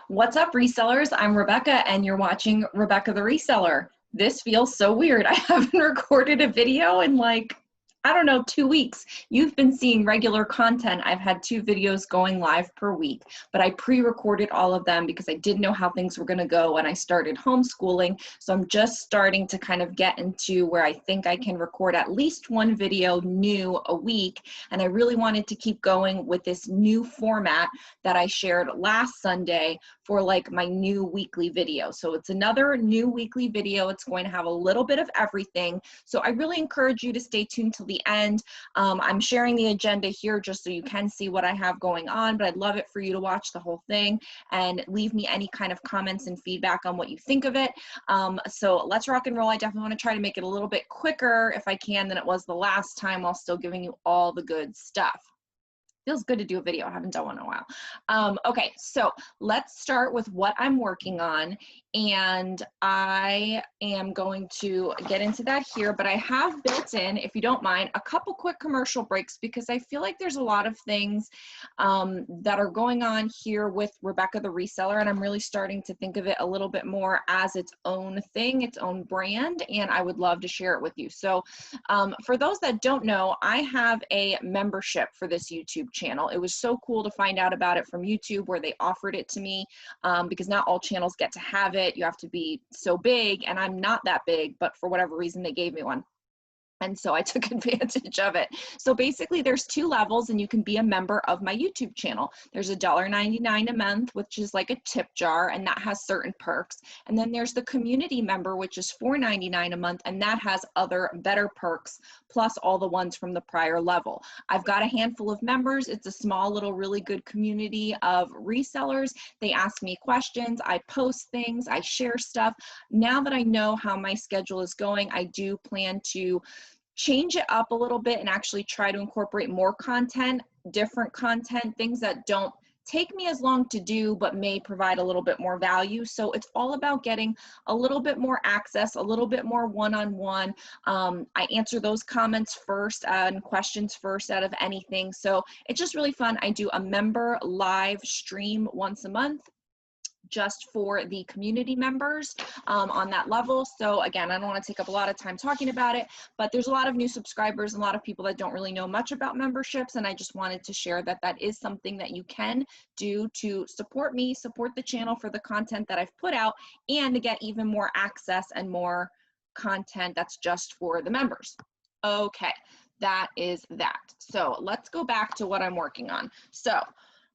What's up, resellers? I'm Rebecca, and you're watching Rebecca the Reseller. This feels so weird. I haven't recorded a video in I don't know, 2 weeks. You've been seeing regular content. I've had 2 videos going live per week, but I pre-recorded all of them because I didn't know how things were going to go when I started homeschooling. So I'm just starting to kind of get into where I think I can record at least 1 video new a week. And I really wanted to keep going with this new format that I shared last Sunday for my new weekly video. So it's another new weekly video. It's going to have a little bit of everything. So I really encourage you to stay tuned till the end. I'm sharing the agenda here just so you can see what I have going on, but I'd love it for you to watch the whole thing and leave me any kind of comments and feedback on what you think of it. So let's rock and roll. I definitely want to try to make it a little bit quicker if I can than it was the last time, while still giving you all the good stuff. Feels good to do a video. I haven't done one in a while. Okay, so let's start with what I'm working on, and I am going to get into that here, but I have built in, if you don't mind, a couple quick commercial breaks because I feel like there's a lot of things that are going on here with Rebecca the Reseller, and I'm really starting to think of it a little bit more as its own thing, its own brand, and I would love to share it with you. So for those that don't know, I have a membership for this YouTube channel. It was so cool to find out about it from YouTube, where they offered it to me, because not all channels get to have it. You have to be so big, and I'm not that big, but for whatever reason they gave me one. And so I took advantage of it. So basically there's 2 levels, and you can be a member of my YouTube channel. There's $1.99 a month, which is like a tip jar, and that has certain perks. And then there's the community member, which is $4.99 a month, and that has other better perks, plus all the ones from the prior level. I've got a handful of members. It's a small little really good community of resellers. They ask me questions, I post things, I share stuff. Now that I know how my schedule is going, I do plan to change it up a little bit and actually try to incorporate more content, different content, things that don't take me as long to do but may provide a little bit more value. So it's all about getting a little bit more access, a little bit more one-on-one. I answer those comments first and questions first out of anything. So it's just really fun. I do a member live stream once a month, just for the community members on that level. So again, I don't want to take up a lot of time talking about it, but there's a lot of new subscribers and a lot of people that don't really know much about memberships, and I just wanted to share that that is something that you can do to support me, support the channel for the content that I've put out, and to get even more access and more content that's just for the members. Okay, that is that. So let's go back to what I'm working on. So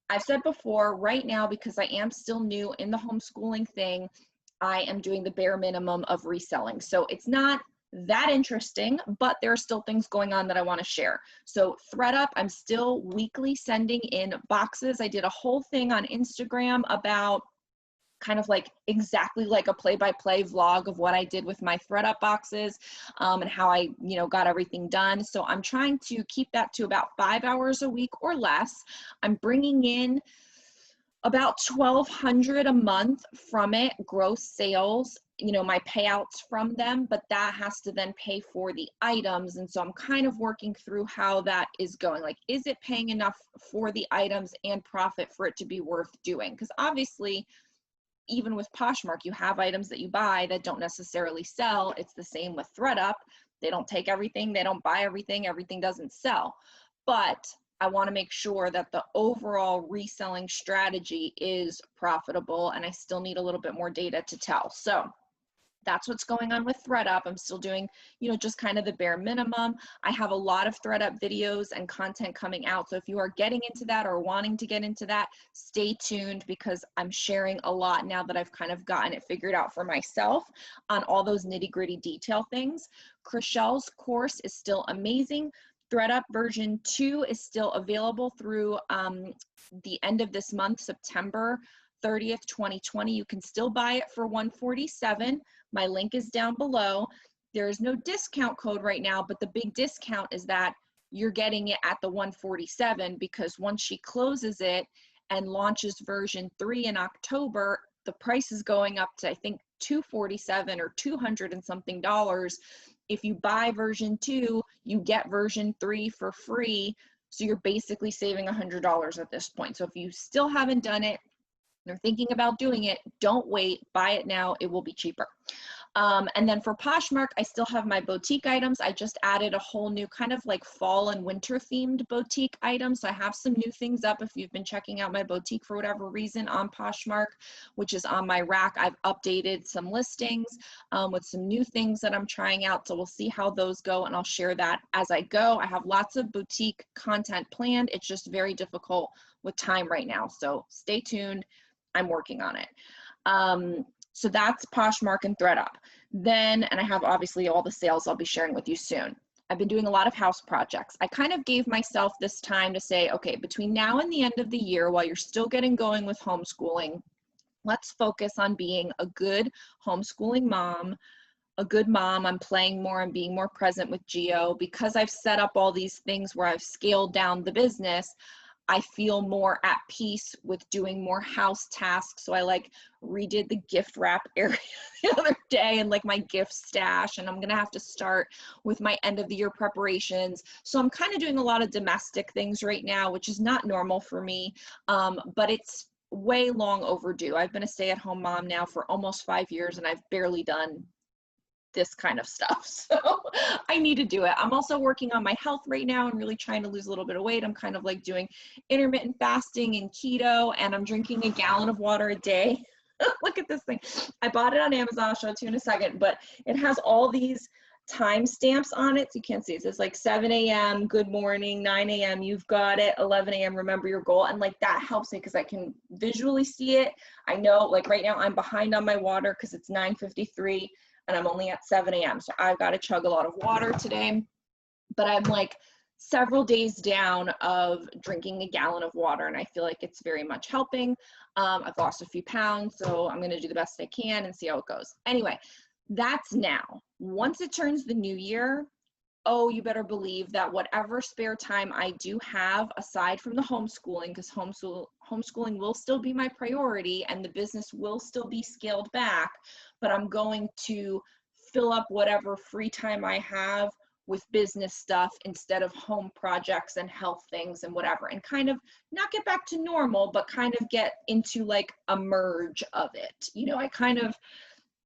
I've said before, right now, because I am still new in the homeschooling thing, I am doing the bare minimum of reselling. So it's not that interesting, but there are still things going on that I want to share. So ThredUP, I'm still weekly sending in boxes. I did a whole thing on Instagram about kind of exactly like a play-by-play vlog of what I did with my ThredUP boxes and how I, got everything done. So I'm trying to keep that to about 5 hours a week or less. I'm bringing in about $1,200 a month from it, gross sales, my payouts from them, but that has to then pay for the items. And so I'm kind of working through how that is going. Is it paying enough for the items and profit for it to be worth doing? Because obviously, even with Poshmark, you have items that you buy that don't necessarily sell. It's the same with ThredUp. They don't take everything, they don't buy everything, everything doesn't sell. But I want to make sure that the overall reselling strategy is profitable, and I still need a little bit more data to tell. So that's what's going on with ThredUp. I'm still doing, just kind of the bare minimum. I have a lot of ThredUp videos and content coming out. So if you are getting into that or wanting to get into that, stay tuned, because I'm sharing a lot now that I've kind of gotten it figured out for myself on all those nitty-gritty detail things. Chriselle's course is still amazing. ThredUp version 2 is still available through the end of this month, September 30th, 2020. You can still buy it for $147. My link is down below. There is no discount code right now, but the big discount is that you're getting it at the $147, because once she closes it and launches version 3 in October, the price is going up to, I think, $247 or $200 and something dollars. If you buy version 2, you get version 3 for free. So you're basically saving $100 at this point. So if you still haven't done it, You're thinking about doing it, don't wait, buy it now, it will be cheaper. And then for Poshmark, I still have my boutique items. I just added a whole new kind of like fall and winter themed boutique items. So I have some new things up if you've been checking out my boutique for whatever reason on Poshmark, which is on my rack. I've updated some listings with some new things that I'm trying out. So we'll see how those go, and I'll share that as I go. I have lots of boutique content planned. It's just very difficult with time right now. So stay tuned. I'm working on it. So that's Poshmark and ThredUP. Then, and I have obviously all the sales I'll be sharing with you soon. I've been doing a lot of house projects. I kind of gave myself this time to say, okay, between now and the end of the year, while you're still getting going with homeschooling, let's focus on being a good homeschooling mom, a good mom. I'm playing more and being more present with Geo. Because I've set up all these things where I've scaled down the business, I feel more at peace with doing more house tasks. So I like redid the gift wrap area the other day and like my gift stash, and I'm gonna have to start with my end of the year preparations. So I'm kind of doing a lot of domestic things right now, which is not normal for me, but it's way long overdue. I've been a stay-at-home mom now for almost 5 years, and I've barely done this kind of stuff. So I need to do it. I'm also working on my health right now and really trying to lose a little bit of weight. I'm kind of like doing intermittent fasting and keto, and I'm drinking a gallon of water a day. Look at this thing. I bought it on Amazon. I'll show it to you in a second, but it has all these time stamps on it. So you can't see it. It's like 7 a.m., good morning, 9 a.m., you've got it, 11 a.m., remember your goal. And like that helps me because I can visually see it. I know like right now I'm behind on my water because it's 9:53. And I'm only at 7 a.m. So I've got to chug a lot of water today, but I'm like several days down of drinking a gallon of water, and I feel like it's very much helping. I've lost a few pounds, so I'm going to do the best I can and see how it goes. Anyway, that's now. Once it turns the new year, oh, you better believe that whatever spare time I do have aside from the homeschooling, because homeschooling will still be my priority and the business will still be scaled back, but I'm going to fill up whatever free time I have with business stuff instead of home projects and health things and whatever, and kind of not get back to normal, but kind of get into like a merge of it. You know, I kind of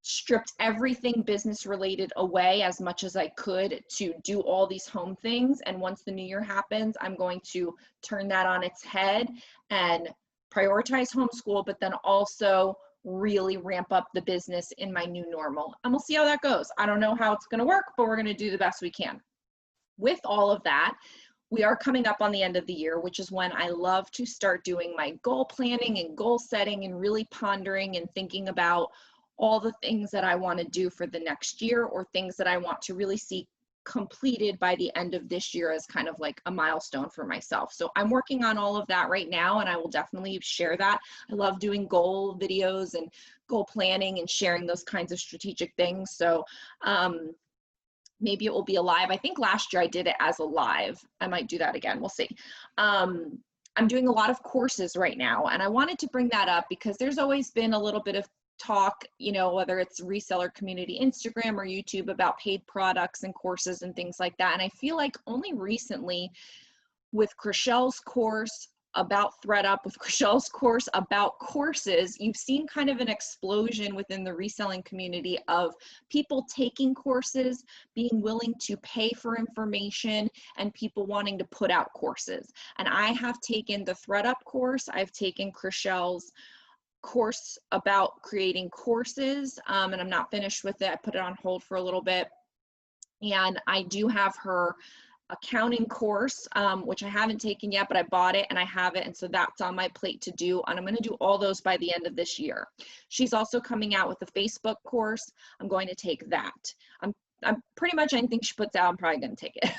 stripped everything business related away as much as I could to do all these home things. And once the new year happens, I'm going to turn that on its head and prioritize homeschool, but then also really ramp up the business in my new normal. And we'll see how that goes. I don't know how it's going to work, but we're going to do the best we can. With all of that, we are coming up on the end of the year, which is when I love to start doing my goal planning and goal setting and really pondering and thinking about all the things that I want to do for the next year, or things that I want to really see completed by the end of this year as kind of like a milestone for myself. So I'm working on all of that right now, and I will definitely share that. I love doing goal videos and goal planning and sharing those kinds of strategic things. So maybe it will be a live. I think last year I did it as a live. I might do that again. We'll see. I'm doing a lot of courses right now, and I wanted to bring that up because there's always been a little bit of talk, you know, whether it's reseller community, Instagram or YouTube, about paid products and courses and things like that. And I feel like only recently with Chriselle's course about ThredUP, with Chriselle's course about courses, you've seen kind of an explosion within the reselling community of people taking courses, being willing to pay for information, and people wanting to put out courses. And I have taken the ThredUP course, I've taken Chriselle's course about creating courses, and I'm not finished with it. I put it on hold for a little bit. And I do have her accounting course, which I haven't taken yet, but I bought it and I have it. And so that's on my plate to do. And I'm going to do all those by the end of this year. She's also coming out with a Facebook course. I'm going to take that. I'm pretty much anything she puts out, I'm probably going to take it.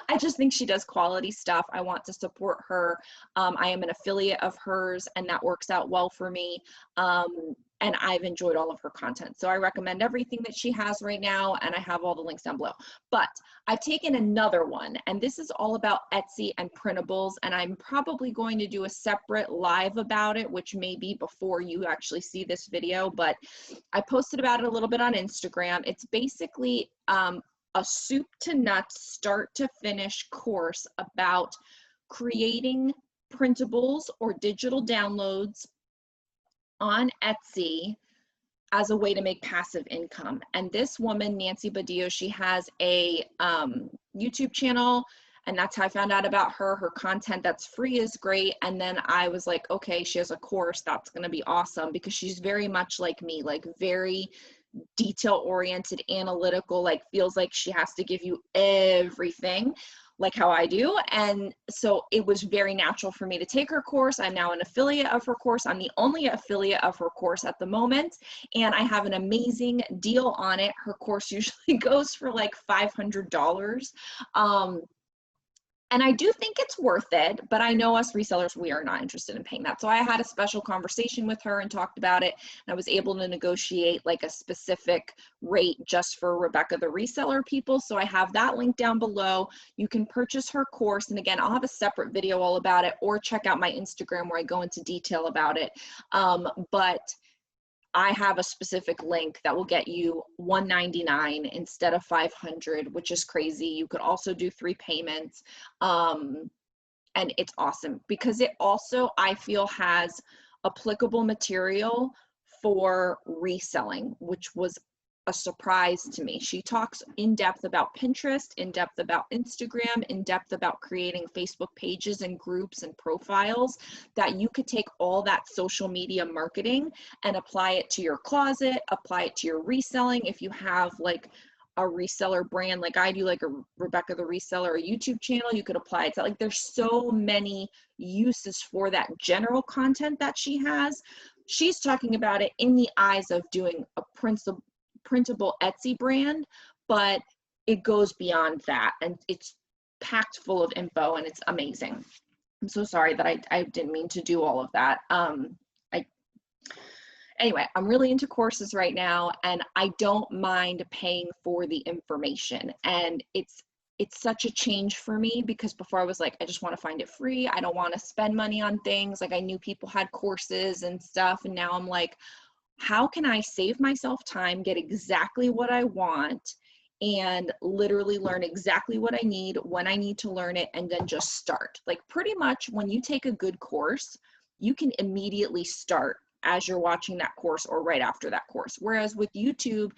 I just think she does quality stuff. I want to support her. I am an affiliate of hers, and that works out well for me. And I've enjoyed all of her content. So I recommend everything that she has right now, and I have all the links down below. But I've taken another one, and this is all about Etsy and printables, and I'm probably going to do a separate live about it, which may be before you actually see this video, but I posted about it a little bit on Instagram. It's basically a soup to nuts, start to finish course about creating printables or digital downloads on Etsy as a way to make passive income. And this woman, Nancy Badillo, she has a YouTube channel, and that's how I found out about her. Her content that's free is great. And then I was like, okay, she has a course, that's gonna be awesome, because she's very much like me, like very detail oriented, analytical, like feels like she has to give you everything like how I do. And so it was very natural for me to take her course. I'm now an affiliate of her course. I'm the only affiliate of her course at the moment, and I have an amazing deal on it. Her course usually goes for like $500. And I do think it's worth it, but I know us resellers, we are not interested in paying that. So I had a special conversation with her and talked about it. And I was able to negotiate like a specific rate just for Rebecca the Reseller people. So I have that link down below. You can purchase her course. And again, I'll have a separate video all about it, or check out my Instagram where I go into detail about it. But I have a specific link that will get you $199 instead of $500, which is crazy. You could also do 3 payments. And it's awesome because it also, I feel, has applicable material for reselling, which was a surprise to me. She talks in depth about Pinterest, in depth about Instagram, in depth about creating Facebook pages and groups and profiles, that you could take all that social media marketing and apply it to your closet, apply it to your reselling. If you have like a reseller brand like I do, like a Rebecca the Reseller, a YouTube channel, you could apply it to, like, there's so many uses for that general content that she has. She's talking about it in the eyes of doing a printable Etsy brand, but it goes beyond that, and it's packed full of info, and it's amazing. I'm so sorry that I didn't mean to do all of that. Anyway, I'm really into courses right now, and I don't mind paying for the information. And it's such a change for me, because before I was like, I just want to find it free. I don't want to spend money on things. Like, I knew people had courses and stuff, and now I'm like, how can I save myself time, get exactly what I want, and literally learn exactly what I need when I need to learn it, and then just start. Like, pretty much when you take a good course, you can immediately start as you're watching that course or right after that course. Whereas with YouTube,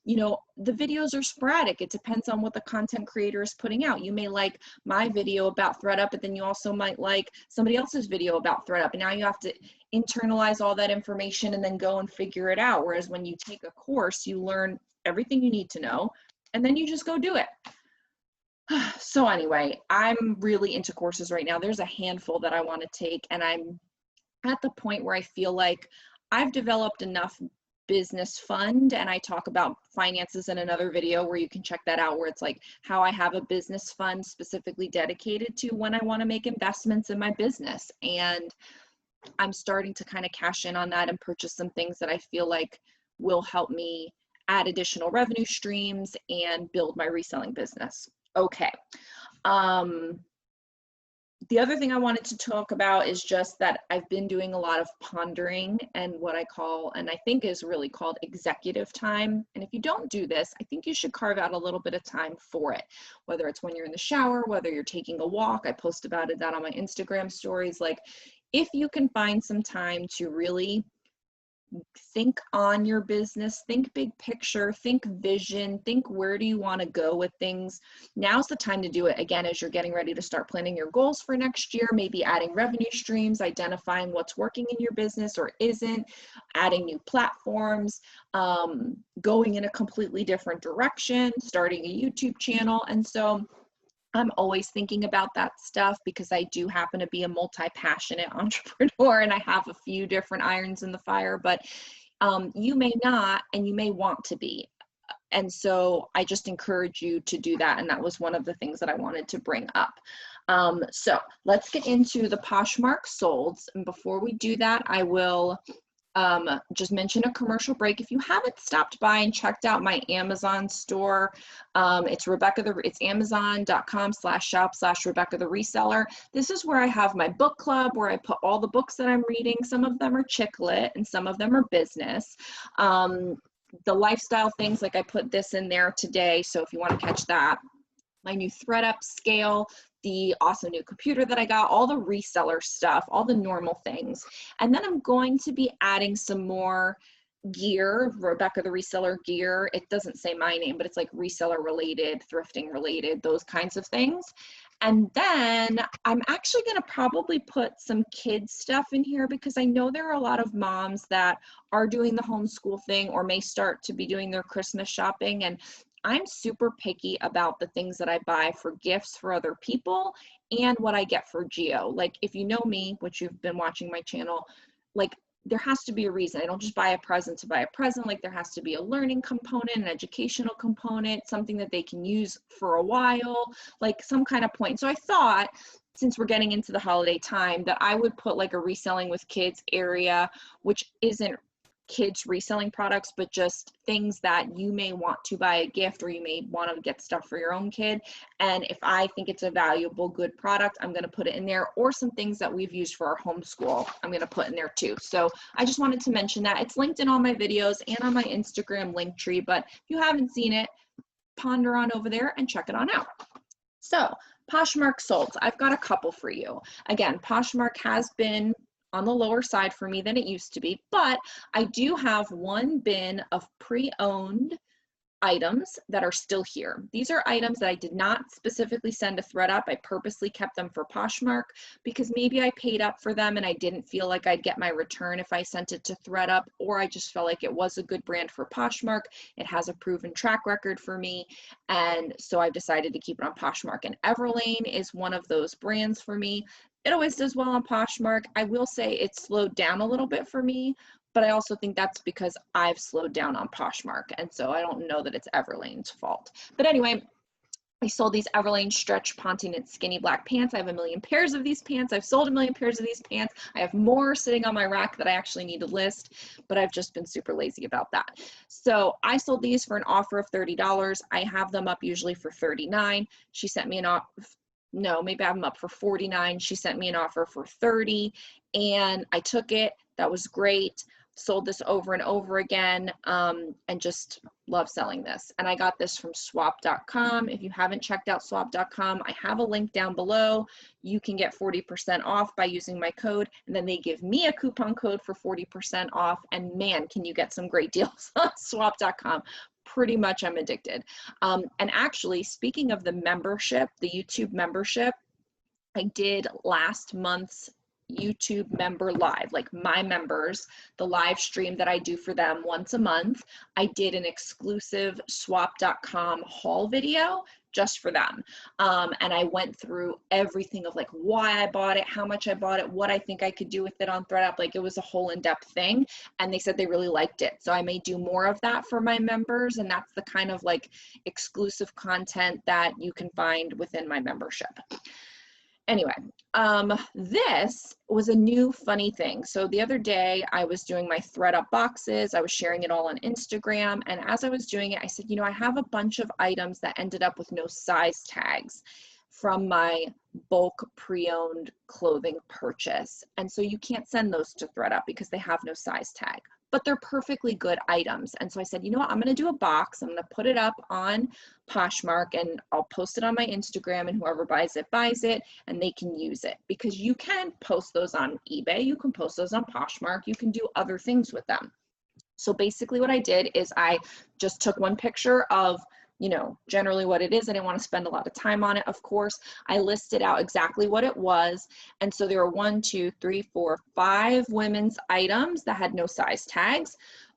you know, the videos are sporadic. It depends on what the content creator is putting out. You may like my video about ThredUp, but then you also might like somebody else's video about ThredUp. And now you have to internalize all that information and then go and figure it out. Whereas when you take a course, you learn everything you need to know, and then you just go do it. So anyway, I'm really into courses right now. There's a handful that I want to take, and I'm at the point where I feel like I've developed enough business fund, and I talk about finances in another video where you can check that out, where it's like how I have a business fund specifically dedicated to when I want to make investments in my business. And I'm starting to kind of cash in on that and purchase some things that I feel like will help me add additional revenue streams and build my reselling business. Okay. The other thing I wanted to talk about is just that I've been doing a lot of pondering and what I call, and I think is really called, executive time. And if you don't do this, I think you should carve out a little bit of time for it, whether it's when you're in the shower, whether you're taking a walk. I post about that on my Instagram stories. Like, if you can find some time to really think on your business, think big picture, think vision, think where do you want to go with things. Now's the time to do it. Again, as you're getting ready to start planning your goals for next year, maybe adding revenue streams, identifying what's working in your business or isn't, adding new platforms, going in a completely different direction, starting a YouTube channel. And so I'm always thinking about that stuff, because I do happen to be a multi-passionate entrepreneur, and I have a few different irons in the fire, but you may not, and you may want to be. And so I just encourage you to do that. And that was one of the things that I wanted to bring up. So let's get into the Poshmark solds. And before we do that, I will just mention a commercial break. If you haven't stopped by and checked out my Amazon store, it's amazon.com/shop/Rebecca the Reseller. This is where I have my book club, where I put all the books that I'm reading. Some of them are chick lit and some of them are business. The lifestyle things, like I put this in there today, so if you want to catch that. My new ThredUP scale, the awesome new computer that I got, all the reseller stuff, all the normal things. And then I'm going to be adding some more gear, Rebecca the Reseller gear. It doesn't say my name, but it's like reseller related, thrifting related, those kinds of things. And then I'm actually going to probably put some kids stuff in here because I know there are a lot of moms that are doing the homeschool thing or may start to be doing their Christmas shopping. And I'm super picky about the things that I buy for gifts for other people and what I get for Geo. Like if you know me, which you've been watching my channel, like there has to be a reason. I don't just buy a present to buy a present. Like there has to be a learning component, an educational component, something that they can use for a while, like some kind of point. So I thought, since we're getting into the holiday time, that I would put like a reselling with kids area, which isn't kids reselling products, but just things that you may want to buy a gift or you may want to get stuff for your own kid. And if I think it's a valuable, good product, I'm going to put it in there, or some things that we've used for our homeschool, I'm going to put in there too. So I just wanted to mention that. It's linked in all my videos and on my Instagram link tree, but if you haven't seen it, ponder on over there and check it on out. So Poshmark solds, I've got a couple for you. Again, Poshmark has been on the lower side for me than it used to be, but I do have one bin of pre-owned items that are still here. These are items that I did not specifically send to ThredUP. I purposely kept them for Poshmark because maybe I paid up for them and I didn't feel like I'd get my return if I sent it to ThredUP, or I just felt like it was a good brand for Poshmark. It has a proven track record for me, and so I've decided to keep it on Poshmark. And Everlane is one of those brands for me. It always does well on Poshmark. I will say it's slowed down a little bit for me, but I also think that's because I've slowed down on Poshmark. And so I don't know that it's Everlane's fault. But anyway, I sold these Everlane stretch ponte knit skinny black pants. I have a million pairs of these pants. I've sold a million pairs of these pants. I have more sitting on my rack that I actually need to list, but I've just been super lazy about that. So I sold these for an offer of $30. I have them up usually for $39. She sent me an offer. No, maybe I have them up for $49. She sent me an offer for $30 and I took it. That was great. Sold this over and over again, and just love selling this. And I got this from swap.com. If you haven't checked out swap.com, I have a link down below. You can get 40% off by using my code, and then they give me a coupon code for 40% off. And man, can you get some great deals on swap.com. Pretty much I'm addicted. And actually, speaking of the membership, the YouTube membership, I did last month's YouTube member live, like my members, the live stream that I do for them once a month. I did an exclusive swap.com haul video just for them. And I went through everything of like why I bought it, how much I bought it, what I think I could do with it on ThredUp. Like it was a whole in-depth thing. And they said they really liked it. So I may do more of that for my members. And that's the kind of like exclusive content that you can find within my membership. Anyway, this was a new funny thing. So the other day I was doing my ThredUp boxes. I was sharing it all on Instagram. And as I was doing it, I said, you know, I have a bunch of items that ended up with no size tags from my bulk pre-owned clothing purchase. And so you can't send those to ThredUp because they have no size tag, but they're perfectly good items. And so I said, you know what, I'm going to do a box. I'm going to put it up on Poshmark and I'll post it on my Instagram, and whoever buys it, and they can use it, because you can post those on eBay. You can post those on Poshmark. You can do other things with them. So basically what I did is I just took one picture of, you know, generally what it is. I didn't want to spend a lot of time on it, of course. I listed out exactly what it was. And so there were 5 women's items that had no size tags.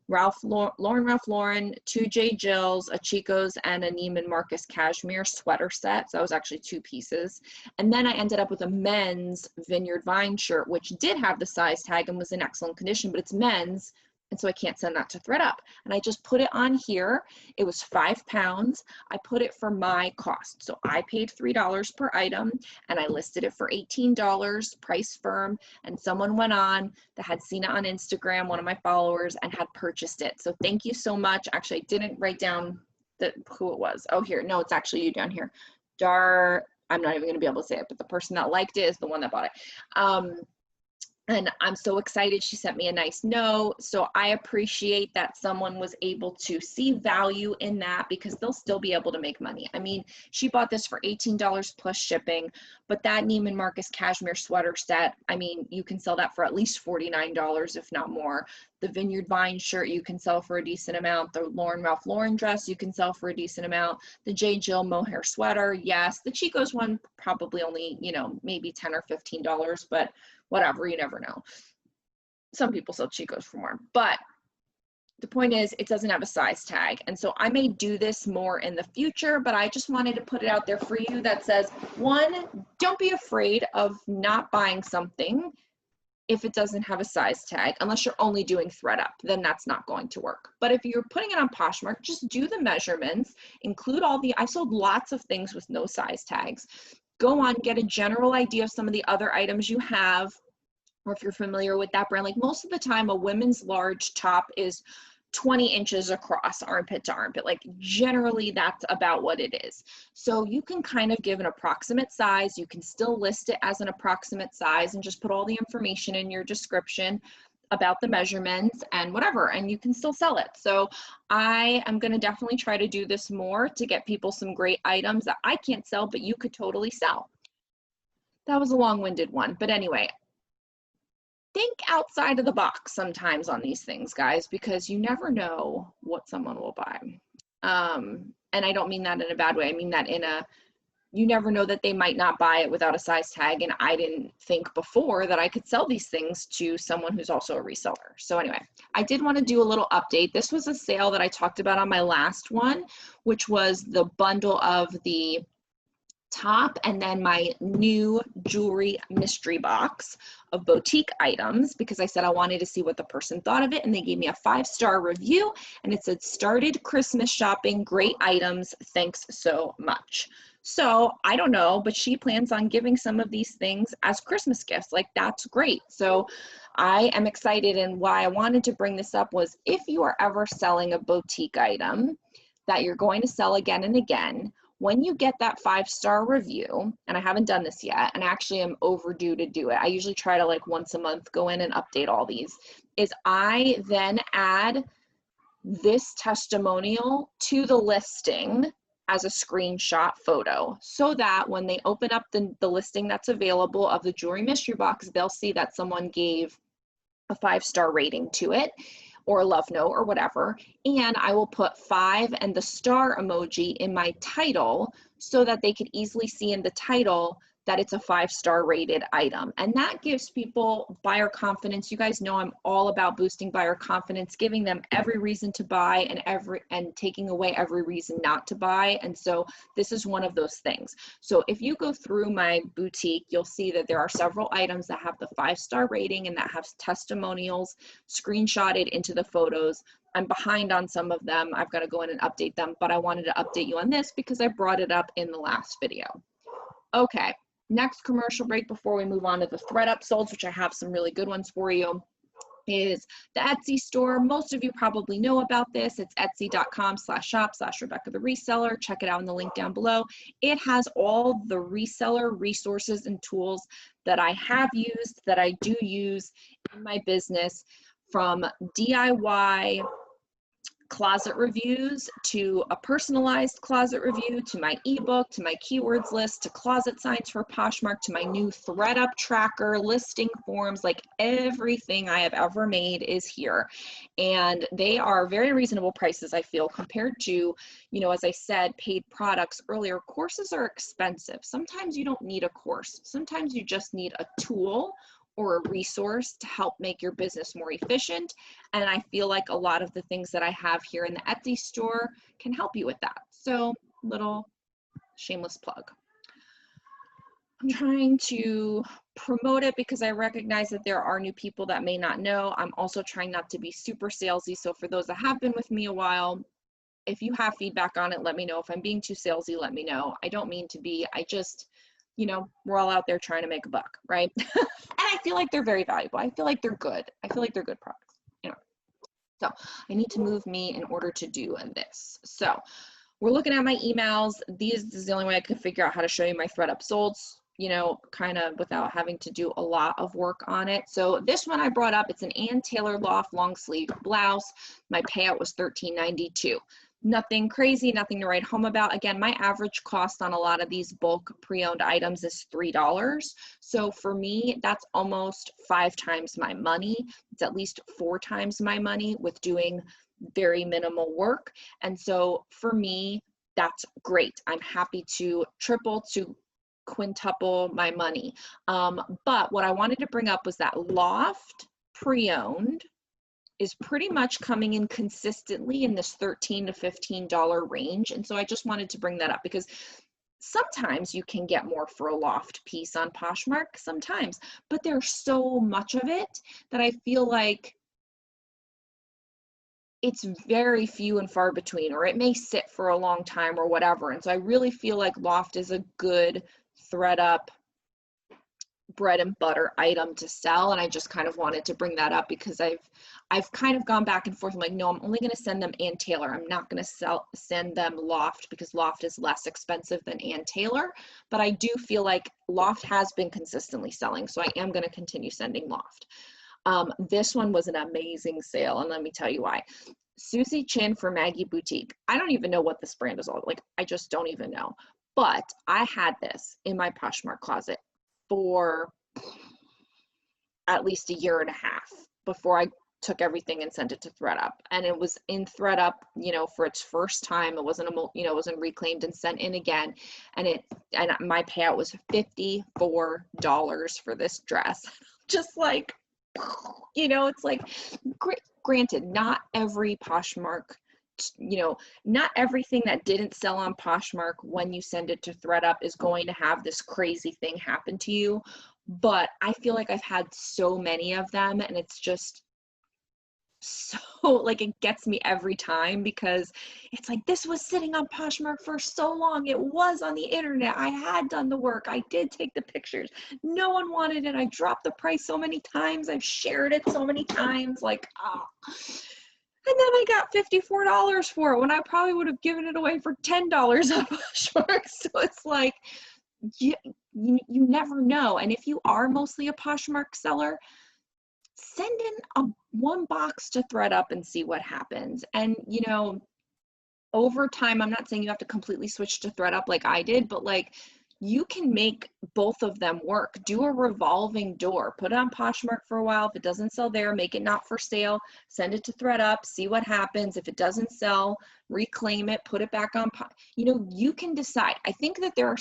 Lauren, 2 J. Jills, a Chico's, and a Neiman Marcus cashmere sweater set. So that was actually 2 pieces. And then I ended up with a men's Vineyard Vine shirt, which did have the size tag and was in excellent condition, but it's men's. And so I can't send that to ThredUp. And I just put it on here. It was 5 pounds. I put it for my cost. So I paid $3 per item and I listed it for $18, price firm. And someone went on that had seen it on Instagram, one of my followers, and had purchased it. So thank you so much. Actually, I didn't write down who it was. Oh, here. No, it's actually you down here. I'm not even going to be able to say it, but the person that liked it is the one that bought it. And I'm so excited. She sent me a nice note. So I appreciate that someone was able to see value in that, because they'll still be able to make money. I mean, she bought this for $18 plus shipping, but that Neiman Marcus cashmere sweater set, I mean, you can sell that for at least $49, if not more. The Vineyard Vine shirt, you can sell for a decent amount. The Ralph Lauren dress, you can sell for a decent amount. The J. Jill mohair sweater, yes. The Chico's one, probably only, you know, maybe $10 or $15, but whatever, you never know. Some people sell Chico's for more, but the point is it doesn't have a size tag. And so I may do this more in the future, but I just wanted to put it out there for you that says, one, don't be afraid of not buying something if it doesn't have a size tag, unless you're only doing ThredUP, then that's not going to work. But if you're putting it on Poshmark, just do the measurements, include all the, I sold lots of things with no size tags. Go on, get a general idea of some of the other items you have, or if you're familiar with that brand. Like most of the time, a women's large top is 20 inches across, armpit to armpit. Like generally that's about what it is. So you can kind of give an approximate size. You can still list it as an approximate size and just put all the information in your description about the measurements and whatever, and you can still sell it. So I am going to definitely try to do this more to get people some great items that I can't sell, but you could totally sell. That was a long-winded one, but anyway, think outside of the box sometimes on these things, guys, because you never know what someone will buy. And I don't mean that in a bad way. I mean that in a, you never know that they might not buy it without a size tag. And I didn't think before that I could sell these things to someone who's also a reseller. So anyway, I did want to do a little update. This was a sale that I talked about on my last one, which was the bundle of the top and then my new jewelry mystery box of boutique items, because I said I wanted to see what the person thought of it, and they gave me a 5-star review, and it said, started Christmas shopping, great items, thanks so much. So I don't know, but she plans on giving some of these things as Christmas gifts. Like, that's great. So I am excited, and why I wanted to bring this up was, if you are ever selling a boutique item that you're going to sell again and again, when you get that 5-star review, and I haven't done this yet, and actually I'm overdue to do it. I usually try to, like, once a month go in and update all these, is I then add this testimonial to the listing as a screenshot photo, so that when they open up the listing that's available of the jewelry mystery box, they'll see that someone gave a 5-star rating to it, or a love note or whatever. And I will put 5 and the star emoji in my title, so that they could easily see in the title that it's a 5-star rated item. And that gives people buyer confidence. You guys know I'm all about boosting buyer confidence, giving them every reason to buy and taking away every reason not to buy. And so this is one of those things. So if you go through my boutique, you'll see that there are several items that have the 5-star rating and that have testimonials screenshotted into the photos. I'm behind on some of them. I've got to go in and update them, but I wanted to update you on this because I brought it up in the last video. Okay. Next commercial break before we move on to the ThredUP solds, which I have some really good ones for you, is the Etsy store. Most of you probably know about this. It's etsy.com/shop/Rebecca the Reseller. Check it out in the link down below. It has all the reseller resources and tools that I have used, that I do use in my business, from DIY closet reviews to a personalized closet review, to my ebook, to my keywords list, to closet signs for Poshmark, to my new ThredUP tracker, listing forms. Like, everything I have ever made is here. And they are very reasonable prices, I feel, compared to, you know, as I said, paid products earlier. Courses are expensive. Sometimes you don't need a course. Sometimes you just need a tool or a resource to help make your business more efficient. And I feel like a lot of the things that I have here in the Etsy store can help you with that. So, little shameless plug. I'm trying to promote it because I recognize that there are new people that may not know. I'm also trying not to be super salesy. So for those that have been with me a while, if you have feedback on it, let me know. If I'm being too salesy, let me know. I don't mean to be. I just, you know, we're all out there trying to make a buck, right? And I feel like they're very valuable. I feel like they're good. I feel like they're good products, you know. So I need to move me in order to do this. So we're looking at my emails. This is the only way I could figure out how to show you my ThredUP solds. you know, kind of without having to do a lot of work on it. So this one I brought up, it's an Ann Taylor Loft long sleeve blouse. My payout was $13.92. Nothing crazy, nothing to write home about. Again, my average cost on a lot of these bulk pre-owned items is $3. So for me, that's almost 5 times my money. It's at least 4 times my money with doing very minimal work. And so for me, that's great. I'm happy to triple to quintuple my money. But what I wanted to bring up was that Loft pre-owned is pretty much coming in consistently in this $13 to $15 range. And so I just wanted to bring that up because sometimes you can get more for a Loft piece on Poshmark, sometimes, but there's so much of it that I feel like it's very few and far between, or it may sit for a long time or whatever. And so I really feel like Loft is a good ThredUP bread and butter item to sell. And I just kind of wanted to bring that up because I've kind of gone back and forth. I'm like, no, I'm only going to send them Ann Taylor. I'm not going to send them Loft because Loft is less expensive than Ann Taylor. But I do feel like Loft has been consistently selling. So I am going to continue sending Loft. This one was an amazing sale. And let me tell you why. Susie Chin for Maggie Boutique. I don't even know what this brand is all like. I just don't even know. But I had this in my Poshmark closet for at least a year and a half before I took everything and sent it to ThredUP. And it was in ThredUP, you know, for its first time. It wasn't it wasn't reclaimed and sent in again. And my payout was $54 for this dress. Just like, you know, it's like, granted, not every Poshmark, you know, not everything that didn't sell on Poshmark when you send it to ThredUP is going to have this crazy thing happen to you. But I feel like I've had so many of them, and it's just so like it gets me every time because it's like, this was sitting on Poshmark for so long. It was on the internet. I had done the work. I did take the pictures. No one wanted it. I dropped the price so many times. I've shared it so many times. Like, and then I got $54 for it when I probably would have given it away for $10 on Poshmark. So it's like, you never know. And if you are mostly a Poshmark seller, send in one box to ThredUP and see what happens. And, you know, over time, I'm not saying you have to completely switch to ThredUP like I did, but like you can make both of them work. Do a revolving door, put it on Poshmark for a while. If it doesn't sell there, make it not for sale, send it to ThredUP, see what happens. If it doesn't sell, reclaim it, put it back on, you know, you can decide. I think that there are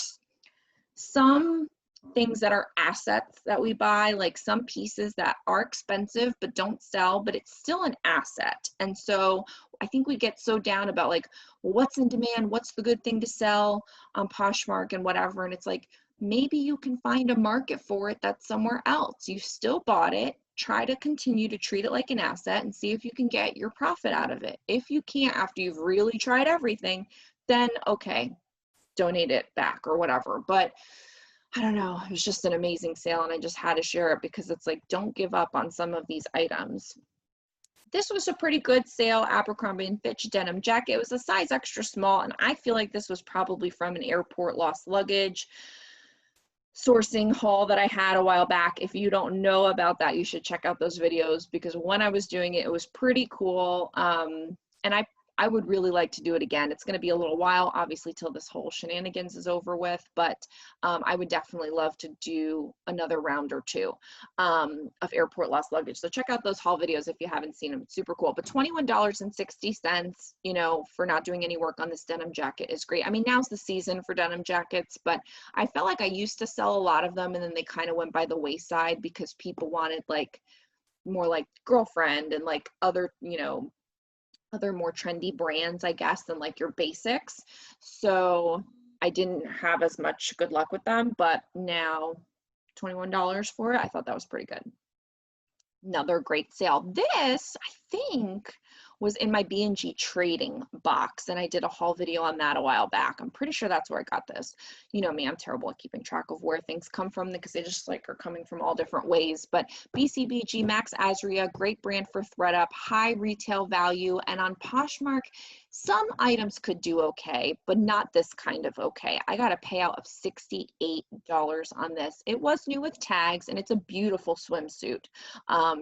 some things that are assets that we buy, like some pieces that are expensive but don't sell, but it's still an asset. And so I think we get so down about like, well, what's in demand, what's the good thing to sell on Poshmark and whatever. And it's like, maybe you can find a market for it that's somewhere else. You still bought it. Try to continue to treat it like an asset and see if you can get your profit out of it. If you can't, after you've really tried everything, then okay, donate it back or whatever. But I don't know, it was just an amazing sale and I just had to share it because it's like, don't give up on some of these items. This was a pretty good sale, Abercrombie & Fitch denim jacket. It was a size extra small, and I feel like this was probably from an airport lost luggage sourcing haul that I had a while back. If you don't know about that, you should check out those videos because when I was doing it, it was pretty cool. And I would really like to do it again. It's going to be a little while, obviously, till this whole shenanigans is over with, but I would definitely love to do another round or two of airport lost luggage. So check out those haul videos if you haven't seen them. It's super cool. But $21.60, you know, for not doing any work on this denim jacket is great. I mean, now's the season for denim jackets, but I felt like I used to sell a lot of them and then they kind of went by the wayside because people wanted like more like Girlfriend and like other, you know, other more trendy brands, I guess, than like your basics. So I didn't have as much good luck with them, but now $21 for it, I thought that was pretty good. Another great sale. This, I think, was in my B&G trading box, and I did a haul video on that a while back. I'm pretty sure that's where I got this. You know me, I'm terrible at keeping track of where things come from because they just like are coming from all different ways. But BCBG Max Azria, great brand for ThredUP, high retail value, and on Poshmark, Some items could do okay, but not this kind of okay. I got a payout of $68 on this. It was new with tags, and it's a beautiful swimsuit.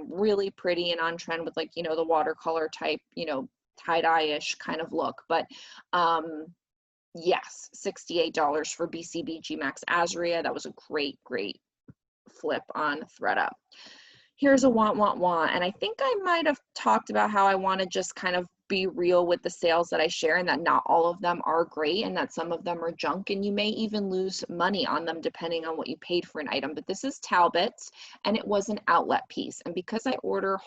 Really pretty and on trend with, like, you know, the watercolor type, you know, tie-dye-ish kind of look. But yes, $68 for BCBG Max Azria. That was a great, great flip on ThredUP. Here's a want, and I think I might have talked about how I want to just kind of be real with the sales that I share, and that not all of them are great, and that some of them are junk, and you may even lose money on them depending on what you paid for an item. But this is Talbot's, and it was an outlet piece, and because I order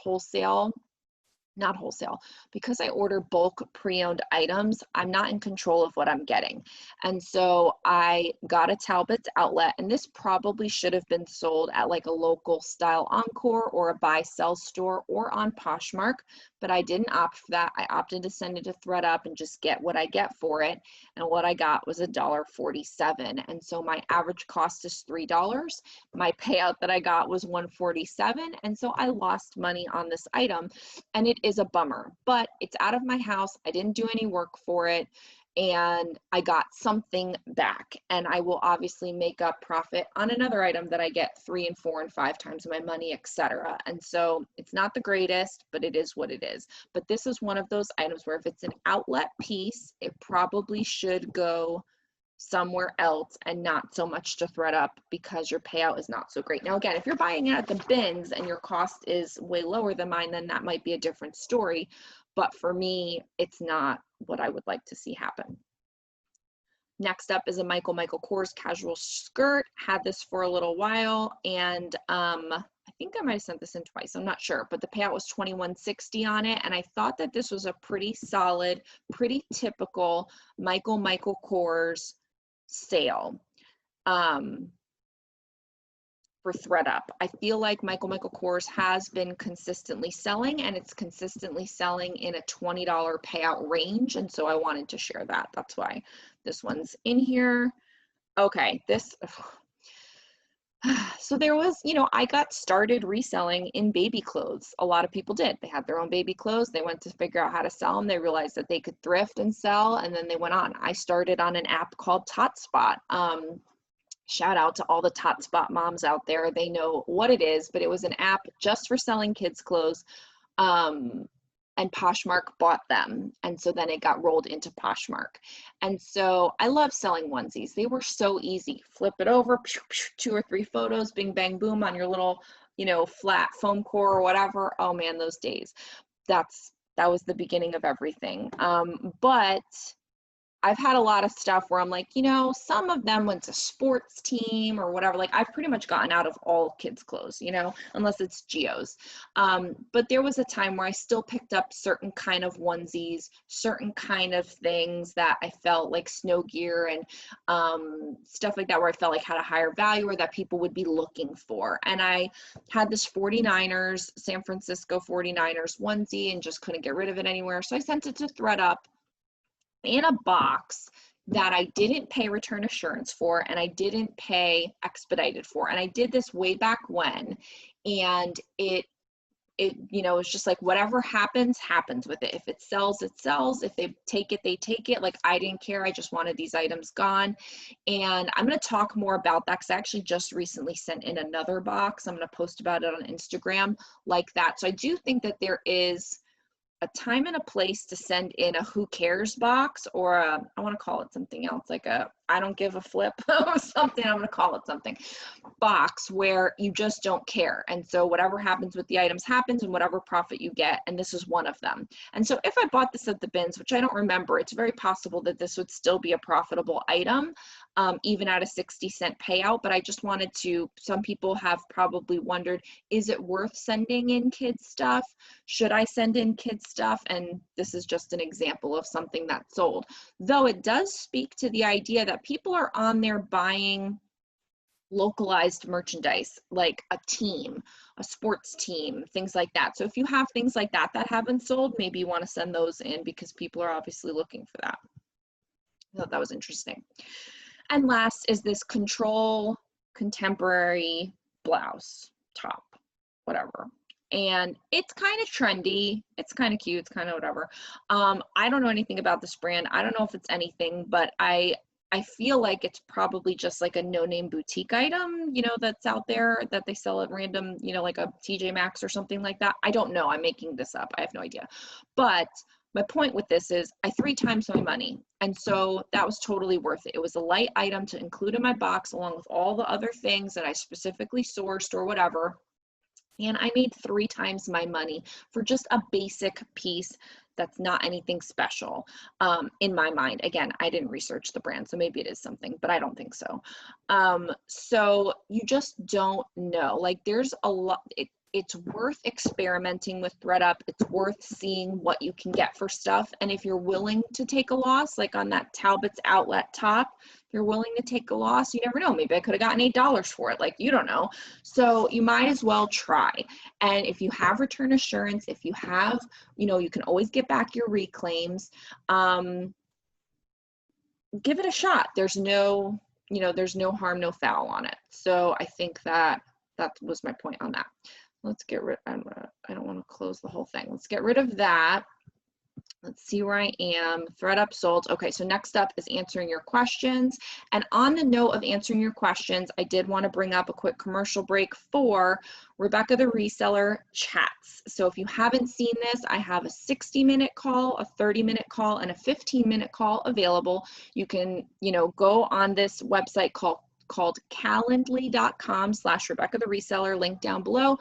not wholesale, because I order bulk pre-owned items, I'm not in control of what I'm getting. And so I got a Talbot's outlet, and this probably should have been sold at like a local style Encore or a buy sell store or on Poshmark, but I didn't opt for that. I opted to send it to ThredUp and just get what I get for it. And what I got was $1.47. And so my average cost is $3. My payout that I got was $1.47. And so I lost money on this item, and it is a bummer, but it's out of my house. I didn't do any work for it, and I got something back, and I will obviously make up profit on another item that I get 3 and 4 and 5 times my money, etc. And so it's not the greatest, but it is what it is. But this is one of those items where if it's an outlet piece, it probably should go somewhere else and not so much to ThredUp, because your payout is not so great. Now, again, if you're buying it at the bins and your cost is way lower than mine, then that might be a different story. But for me, it's not what I would like to see happen. Next up is a Michael Kors casual skirt. Had this for a little while, and I think I might have sent this in twice. I'm not sure, but the payout was $21.60 on it, and I thought that this was a pretty solid, pretty typical Michael Kors sale for ThredUp. I feel like Michael Kors has been consistently selling, and it's consistently selling in a $20 payout range, and so I wanted to share that. That's why this one's in here. Okay, this so there was, you know, I got started reselling in baby clothes. A lot of people did. They had their own baby clothes. They went to figure out how to sell them. They realized that they could thrift and sell, and then they went on. I started on an app called TotSpot. Shout out to all the TotSpot moms out there. They know what it is, but it was an app just for selling kids' clothes. And Poshmark bought them. And so then it got rolled into Poshmark. And so I love selling onesies. They were so easy. Flip it over, 2 or 3 photos, bing, bang, boom on your little, you know, flat foam core or whatever. Oh man, those days. That was the beginning of everything. But I've had a lot of stuff where I'm like, you know, some of them went to sports team or whatever. Like, I've pretty much gotten out of all kids' clothes, you know, unless it's Geo's. But there was a time where I still picked up certain kind of onesies, certain kind of things that I felt like snow gear and stuff like that, where I felt like had a higher value or that people would be looking for. And I had this 49ers, San Francisco 49ers onesie, and just couldn't get rid of it anywhere. So I sent it to ThredUp in a box that I didn't pay return assurance for, and I didn't pay expedited for. And I did this way back when, and it you know, it's just like whatever happens with it. If it sells, it sells. If they take it, they take it. Like, I didn't care. I just wanted these items gone. And I'm going to talk more about that because I actually just recently sent in another box. I'm going to post about it on Instagram like that. So I do think that there is a time and a place to send in a who cares box, or a, I want to call it something else, like a I don't give a flip or something. I'm going to call it something, box, where you just don't care. And so whatever happens with the items happens, and whatever profit you get. And this is one of them. And so if I bought this at the bins, which I don't remember, it's very possible that this would still be a profitable item, even at a 60-cent payout. But I just wanted to, some people have probably wondered, is it worth sending in kids stuff? Should I send in kids stuff? And this is just an example of something that sold. Though it does speak to the idea that people are on there buying localized merchandise, like a team, a sports team, things like that. So if you have things like that that haven't sold, maybe you want to send those in because people are obviously looking for that. I thought that was interesting. And last is this Control contemporary blouse, top, whatever. and it's kind of trendy. It's kind of cute. It's kind of whatever. I don't know anything about this brand. I don't know if it's anything, but I feel like it's probably just like a no-name boutique item, you know, that's out there that they sell at random, you know, like a TJ Maxx or something like that. I don't know. I'm making this up. I have no idea. But my point with this is I 3 times my money. And so that was totally worth it. It was a light item to include in my box along with all the other things that I specifically sourced or whatever. And I made 3 times my money for just a basic piece that's not anything special in my mind. Again, I didn't research the brand, so maybe it is something, but I don't think so. So you just don't know. Like there's a lot, it's worth experimenting with ThredUP. It's worth seeing what you can get for stuff. And if you're willing to take a loss, like on that Talbot's Outlet top, if you're willing to take a loss, you never know. Maybe I could have gotten $8 for it. Like, you don't know. So you might as well try. And if you have return assurance, if you have, you know, you can always get back your reclaims. Give it a shot. There's no, you know, there's no harm, no foul on it. So I think that was my point on that. Let's get rid, I don't want to close the whole thing. Let's get rid of that. Let's see where I am. ThredUP sold. Okay, so next up is answering your questions. And on the note of answering your questions, I did want to bring up a quick commercial break for Rebecca the Reseller chats. So if you haven't seen this, I have a 60-minute call, a 30-minute call, and a 15-minute call available. You can, you know, go on this website called calendly.com/Rebecca the Reseller, link down below,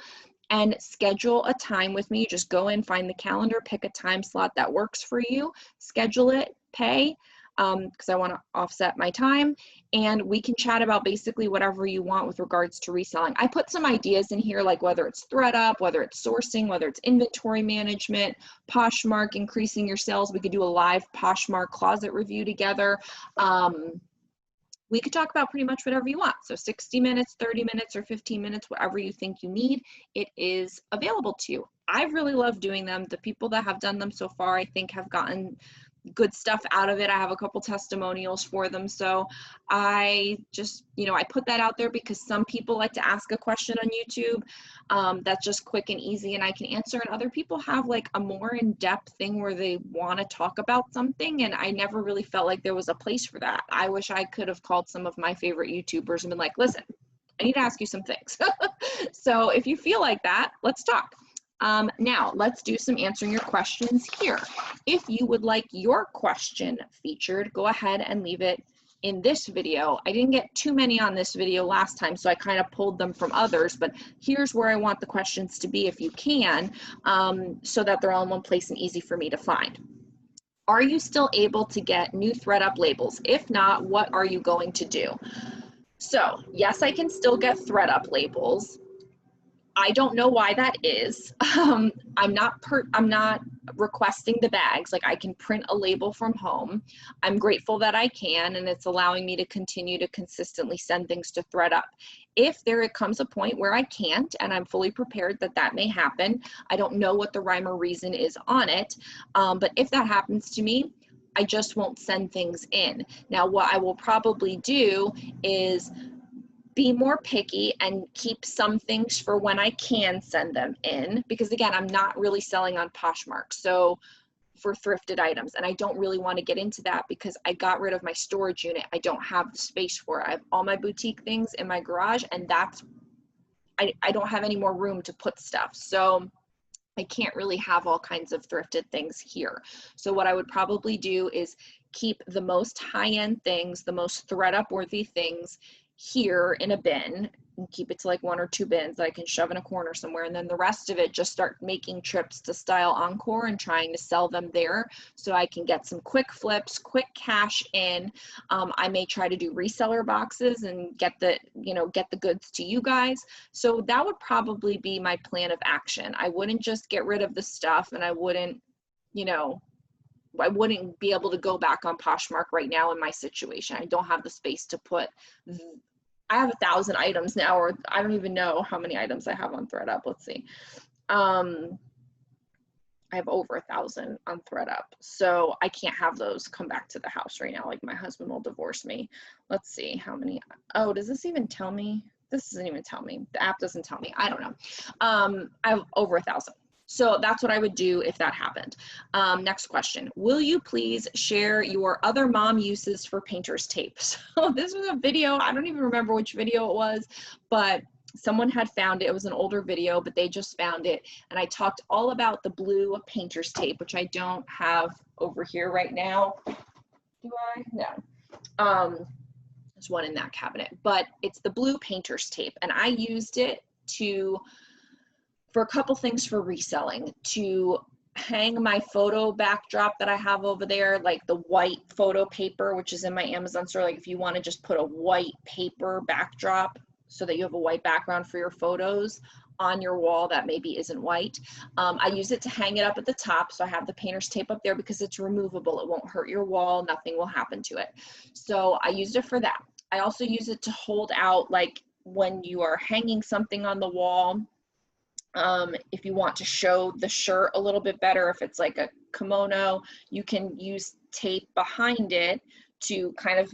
and schedule a time with me. Just go in, find the calendar, pick a time slot that works for you, schedule it, pay, because I want to offset my time, and we can chat about basically whatever you want with regards to reselling. I put some ideas in here, like whether it's ThredUP, whether it's sourcing, whether it's inventory management, Poshmark, increasing your sales. We could do a live Poshmark closet review together. We could talk about pretty much whatever you want. So 60 minutes, 30 minutes, or 15 minutes, whatever you think you need, it is available to you. I really love doing them. The people that have done them so far, I think, have gotten good stuff out of it. I have a couple testimonials for them. So I just, you know, I put that out there because some people like to ask a question on YouTube that's just quick and easy and I can answer, and other people have like a more in-depth thing where they want to talk about something, and I never really felt like there was a place for that. I wish I could have called some of my favorite YouTubers and been like, listen, I need to ask you some things. So if you feel like that, let's talk. Now let's do some answering your questions here. If you would like your question featured, go ahead and leave it in this video. I didn't get too many on this video last time, so I kind of pulled them from others, but here's where I want the questions to be if you can, so that they're all in one place and easy for me to find. Are you still able to get new ThredUP labels? If not, what are you going to do? So yes, I can still get ThredUP labels. I don't know why that is. I'm not requesting the bags. Like, I can print a label from home. I'm grateful that I can, and it's allowing me to continue to consistently send things to ThredUP. If there comes a point where I can't, and I'm fully prepared that that may happen, I don't know what the rhyme or reason is on it, but if that happens to me, I just won't send things in. Now, what I will probably do is be more picky and keep some things for when I can send them in, because again, I'm not really selling on Poshmark, so for thrifted items, and I don't really want to get into that because I got rid of my storage unit. I don't have the space for it. I have all my boutique things in my garage, and that's, I don't have any more room to put stuff, so I can't really have all kinds of thrifted things here. So what I would probably do is keep the most high-end things, the most ThredUP worthy things here in a bin, and keep it to like 1 or 2 bins that I can shove in a corner somewhere, and then the rest of it just start making trips to Style Encore and trying to sell them there so I can get some quick flips, quick cash in. I may try to do reseller boxes and get the goods to you guys. So that would probably be my plan of action. I wouldn't just get rid of the stuff, and I wouldn't, I wouldn't be able to go back on Poshmark right now in my situation. I don't have the space to put, I have 1,000 items now, or I don't even know how many items I have on ThredUP. Let's see. I have over 1,000 on ThredUp. So I can't have those come back to the house right now. Like, my husband will divorce me. Let's see how many. Oh, does this even tell me this doesn't even tell me. The app doesn't tell me. I don't know. I have over 1,000. So that's what I would do if that happened. Next question. Will you please share your other mom uses for painter's tape? So this was a video. I don't even remember which video it was, but someone had found it. It was an older video, but they just found it. And I talked all about the blue painter's tape, which I don't have over here right now. Do I? No. There's one in that cabinet, but it's the blue painter's tape. And I used it for a couple things for reselling, to hang my photo backdrop that I have over there, like the white photo paper, which is in my Amazon store. Like if you want to just put a white paper backdrop so that you have a white background for your photos on your wall that maybe isn't white. I use it to hang it up at the top. So I have the painter's tape up there because it's removable. It won't hurt your wall. Nothing will happen to it. So I used it for that. I also use it to hold out, like when you are hanging something on the wall, if you want to show the shirt a little bit better, if it's like a kimono, you can use tape behind it to kind of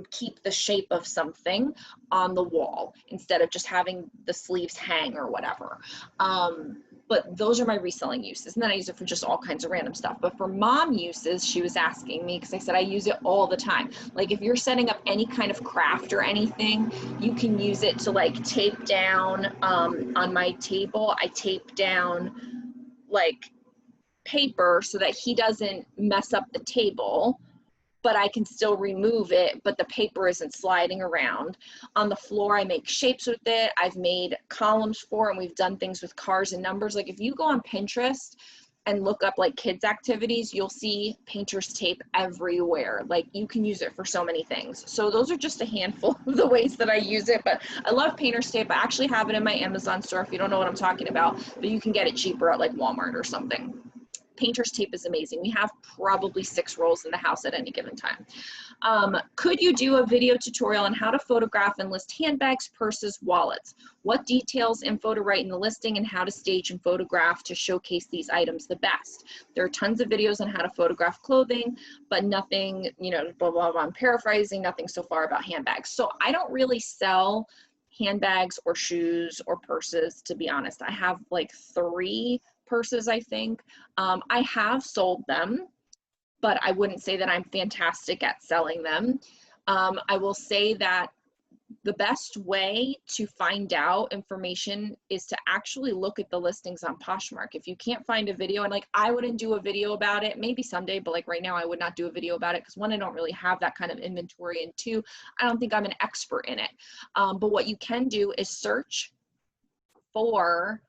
keep the shape of something on the wall instead of just having the sleeves hang or whatever. But those are my reselling uses. And then I use it for just all kinds of random stuff. But for mom uses, she was asking me, because I said I use it all the time. Like if you're setting up any kind of craft or anything, you can use it to like tape down. On my table, I tape down like paper so that he doesn't mess up the table, but I can still remove it, but the paper isn't sliding around. On the floor, I make shapes with it. I've made columns for, and we've done things with cars and numbers. Like if you go on Pinterest and look up like kids activities, you'll see painter's tape everywhere. Like you can use it for so many things. So those are just a handful of the ways that I use it, but I love painter's tape. I actually have it in my Amazon store if you don't know what I'm talking about, but you can get it cheaper at like Walmart or something. Painter's tape is amazing. We have probably 6 rolls in the house at any given time. Could you do a video tutorial on how to photograph and list handbags, purses, wallets? What details info to write in the listing and how to stage and photograph to showcase these items the best? There are tons of videos on how to photograph clothing, but nothing, you know, blah, blah, blah. I'm paraphrasing, nothing so far about handbags. So I don't really sell handbags or shoes or purses, to be honest. I have like 3 purses, I think. I have sold them, but I wouldn't say that I'm fantastic at selling them. I will say that the best way to find out information is to actually look at the listings on Poshmark. If you can't find a video, and like I wouldn't do a video about it, maybe someday, but like right now I would not do a video about it because 1, I don't really have that kind of inventory, and 2, I don't think I'm an expert in it. But what you can do is search for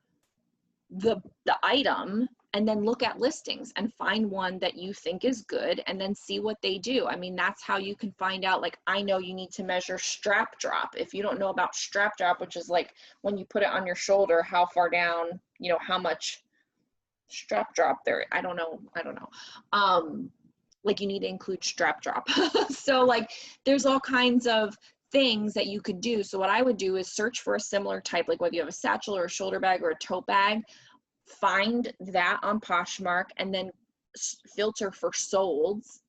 the item and then look at listings and find one that you think is good and then see what they do. I mean, that's how you can find out. Like, I know you need to measure strap drop. If you don't know about strap drop, which is like when you put it on your shoulder, how far down, you know, how much strap drop there. I don't know. Like you need to include strap drop. So like there's all kinds of things that you could do. So what I would do is search for a similar type, like whether you have a satchel or a shoulder bag or a tote bag, find that on Poshmark and then filter for solds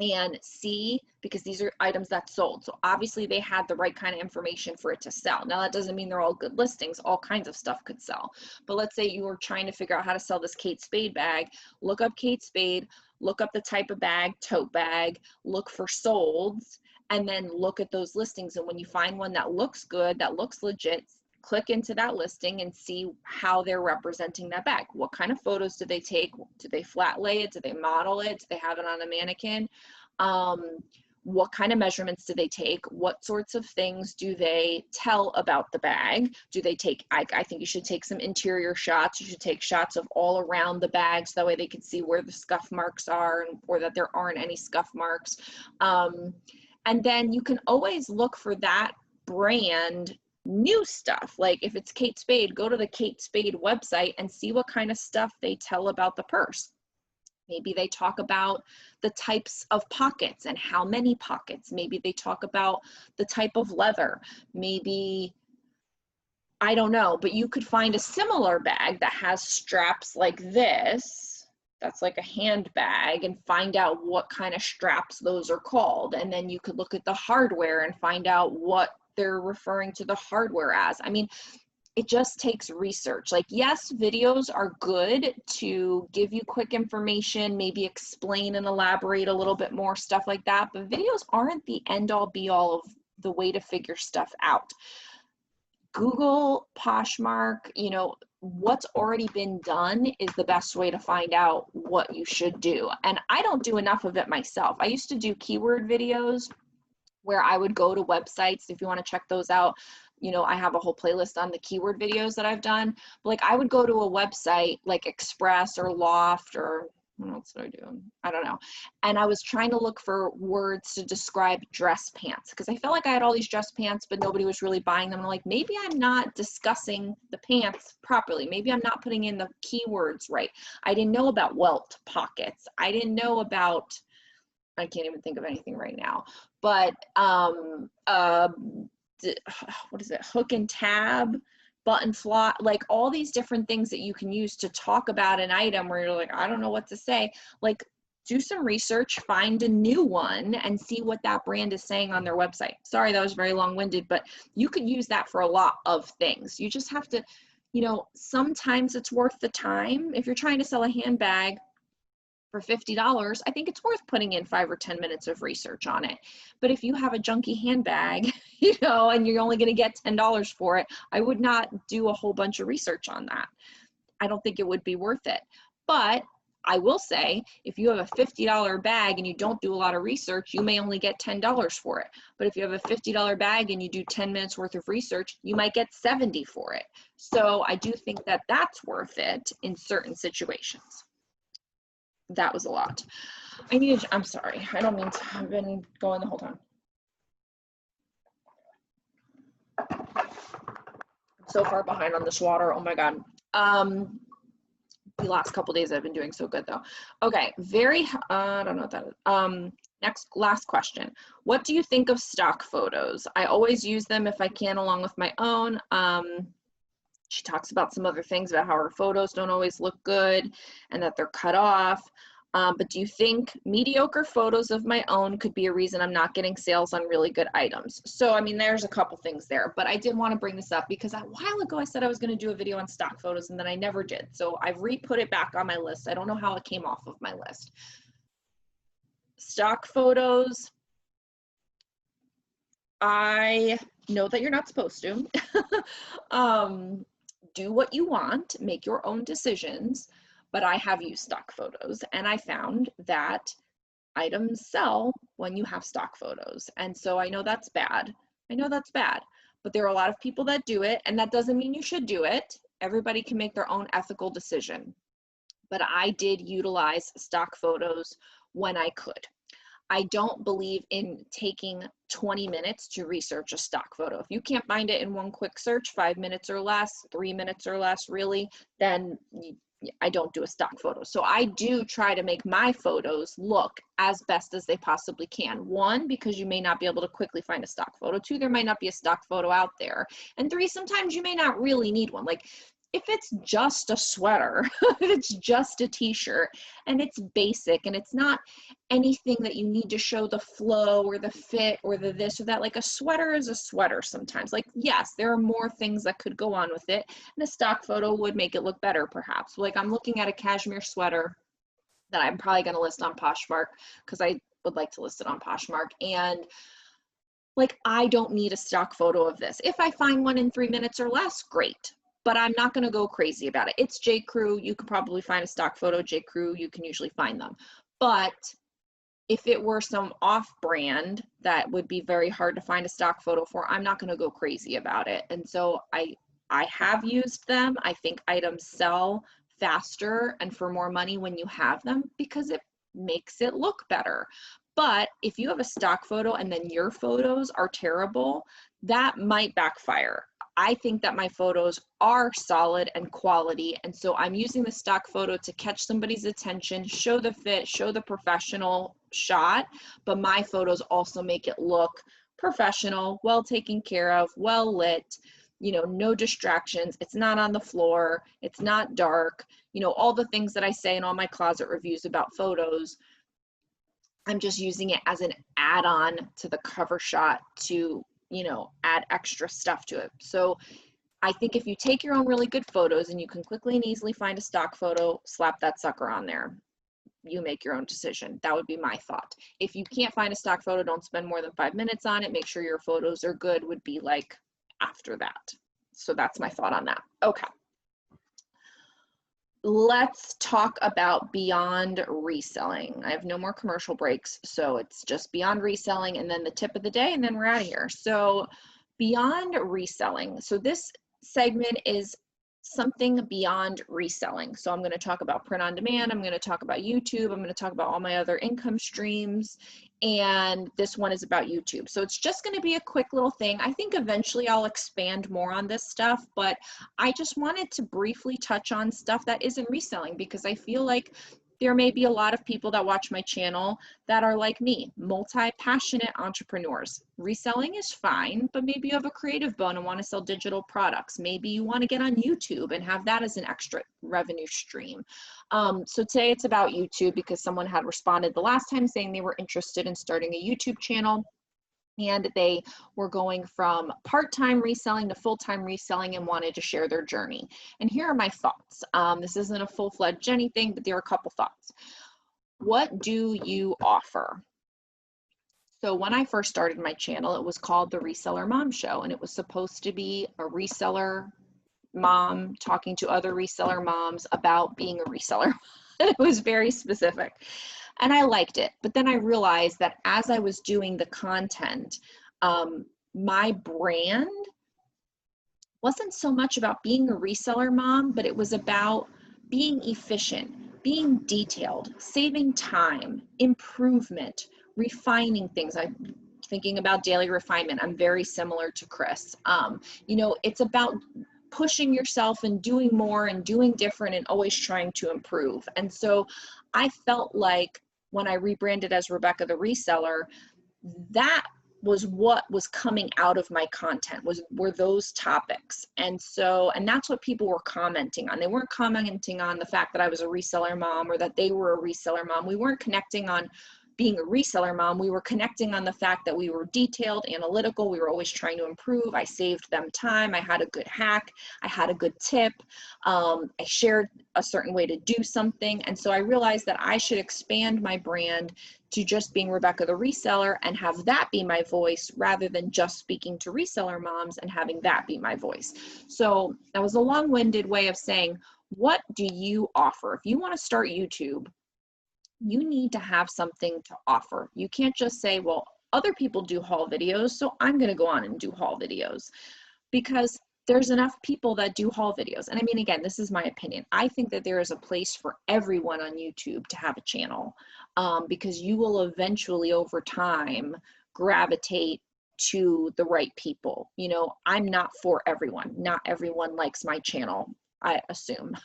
and see, because these are items that sold. So obviously they had the right kind of information for it to sell. Now that doesn't mean they're all good listings. All kinds of stuff could sell. But let's say you were trying to figure out how to sell this Kate Spade bag. Look up Kate Spade, look up the type of bag, tote bag, look for solds, and then look at those listings. And when you find one that looks good, that looks legit, click into that listing and see how they're representing that bag. What kind of photos do they take? Do they flat lay it? Do they model it? Do they have it on a mannequin? What kind of measurements do they take? What sorts of things do they tell about the bag? Do they take, I think you should take some interior shots. You should take shots of all around the bag so that way they can see where the scuff marks are, or that there aren't any scuff marks. And then you can always look for that brand new stuff. Like if it's Kate Spade, go to the Kate Spade website and see what kind of stuff they tell about the purse. Maybe they talk about the types of pockets and how many pockets. Maybe they talk about the type of leather. Maybe, I don't know, but you could find a similar bag that has straps like this, that's like a handbag, and find out what kind of straps those are called. And then you could look at the hardware and find out what they're referring to the hardware as. I mean, it just takes research. Like, yes, videos are good to give you quick information, maybe explain and elaborate a little bit more, stuff like that, but videos aren't the end all be all of the way to figure stuff out. Google, Poshmark, you know, what's already been done is the best way to find out what you should do. And I don't do enough of it myself. I used to do keyword videos where I would go to websites. If you want to check those out, you know, I have a whole playlist on the keyword videos that I've done. But like, I would go to a website like Express or Loft, or what else did I do? I don't know. And I was trying to look for words to describe dress pants, because I felt like I had all these dress pants, but nobody was really buying them. I'm like, maybe I'm not discussing the pants properly. Maybe I'm not putting in the keywords right. I didn't know about welt pockets. I didn't know about, I can't even think of anything right now, but what is it, hook and tab, button flop, like all these different things that you can use to talk about an item where you're like, I don't know what to say. Like, do some research, find a new one, and see what that brand is saying on their website. Sorry, that was very long-winded, but you could use that for a lot of things. You just have to, you know, sometimes it's worth the time. If you're trying to sell a handbag for $50, I think it's worth putting in 5 or 10 minutes of research on it. But if you have a junky handbag, you know, and you're only going to get $10 for it, I would not do a whole bunch of research on that. I don't think it would be worth it. But I will say, if you have a $50 bag and you don't do a lot of research, you may only get $10 for it. But if you have a $50 bag and you do 10 minutes worth of research, you might get 70 for it. So I do think that that's worth it in certain situations. That was a lot. I'm sorry. I don't mean to, I've been going the whole time. I'm so far behind on this water. Oh my God. The last couple days I've been doing so good though. Okay. I don't know what that is. Last question. What do you think of stock photos? I always use them if I can along with my own. She talks about some other things about how her photos don't always look good and that they're cut off. But do you think mediocre photos of my own could be a reason I'm not getting sales on really good items? So, I mean, there's a couple things there, but I did want to bring this up because a while ago I said I was going to do a video on stock photos and then I never did. So I've re-put it back on my list. I don't know how it came off of my list. Stock photos, I know that you're not supposed to. Do what you want, make your own decisions, but I have used stock photos and I found that items sell when you have stock photos. And so I know that's bad. But there are a lot of people that do it, and that doesn't mean you should do it. Everybody can make their own ethical decision. But I did utilize stock photos when I could. I don't believe in taking 20 minutes to research a stock photo. If you can't find it in one quick search, 5 minutes or less, 3 minutes or less, really, then I don't do a stock photo. So I do try to make my photos look as best as they possibly can. 1, because you may not be able to quickly find a stock photo. 2, there might not be a stock photo out there. And 3, sometimes you may not really need one. Like, if it's just a sweater, if it's just a t-shirt and it's basic and it's not anything that you need to show the flow or the fit or the this or that, like a sweater is a sweater sometimes. Like, yes, there are more things that could go on with it, and a stock photo would make it look better perhaps. Like, I'm looking at a cashmere sweater that I'm probably going to list on Poshmark because I would like to list it on Poshmark, and like, I don't need a stock photo of this. If I find one in 3 minutes or less, great. But I'm not going to go crazy about it. It's J. Crew. You can probably find a stock photo. J. Crew, you can usually find them. But if it were some off-brand that would be very hard to find a stock photo for, I'm not going to go crazy about it. And so I have used them. I think items sell faster and for more money when you have them because it makes it look better. But if you have a stock photo and then your photos are terrible, that might backfire. I think that my photos are solid and quality, and so I'm using the stock photo to catch somebody's attention, show the fit, show the professional shot, but my photos also make it look professional, well taken care of, well lit, you know, no distractions, it's not on the floor, it's not dark, you know, all the things that I say in all my closet reviews about photos. I'm just using it as an add-on to the cover shot to, you know, add extra stuff to it. So I think if you take your own really good photos and you can quickly and easily find a stock photo, slap that sucker on there. You make your own decision. That would be my thought. If you can't find a stock photo, don't spend more than 5 minutes on it. Make sure your photos are good would be like after that. So that's my thought on that. Okay. Let's talk about beyond reselling. I have no more commercial breaks, so it's just beyond reselling and then the tip of the day, and then we're out of here. So beyond reselling. So this segment is something beyond reselling. So I'm going to talk about print on demand. I'm going to talk about YouTube. I'm going to talk about all my other income streams. And this one is about YouTube. So it's just going to be a quick little thing. I think eventually I'll expand more on this stuff, but I just wanted to briefly touch on stuff that isn't reselling, because I feel like there may be a lot of people that watch my channel that are like me, multi-passionate entrepreneurs. Reselling is fine, but maybe you have a creative bone and want to sell digital products. Maybe you want to get on YouTube and have that as an extra revenue stream. So today it's about YouTube because someone had responded the last time saying they were interested in starting a YouTube channel. And they were going from part-time reselling to full-time reselling and wanted to share their journey. And here are my thoughts. This isn't a full-fledged anything, but there are a couple thoughts. What do you offer? So when I first started my channel, it was called the Reseller Mom Show, and it was supposed to be a reseller mom talking to other reseller moms about being a reseller. It was very specific. And I liked it. But then I realized that as I was doing the content, my brand wasn't so much about being a reseller mom, but it was about being efficient, being detailed, saving time, improvement, refining things. I'm thinking about daily refinement. I'm very similar to Chris. You know, it's about pushing yourself and doing more and doing different and always trying to improve. And so I felt like when I rebranded as Rebecca the Reseller, that was what was coming out of my content were those topics. And that's what people were commenting on. They weren't commenting on the fact that I was a reseller mom or that they were a reseller mom. We weren't connecting on being a reseller mom. We were connecting on the fact that we were detailed, analytical. We were always trying to improve. I saved them time. I had a good hack. I had a good tip. I shared a certain way to do something. And so I realized that I should expand my brand to just being Rebecca the Reseller and have that be my voice rather than just speaking to reseller moms and having that be my voice. So that was a long-winded way of saying, what do you offer? If you want to start YouTube, you need to have something to offer. You can't just say, well, other people do haul videos, so I'm going to go on and do haul videos, because there's enough people that do haul videos. And I mean, again, this is my opinion. I think that there is a place for everyone on YouTube to have a channel, because you will eventually over time gravitate to the right people. You know, I'm not for everyone. Not everyone likes my channel, I assume.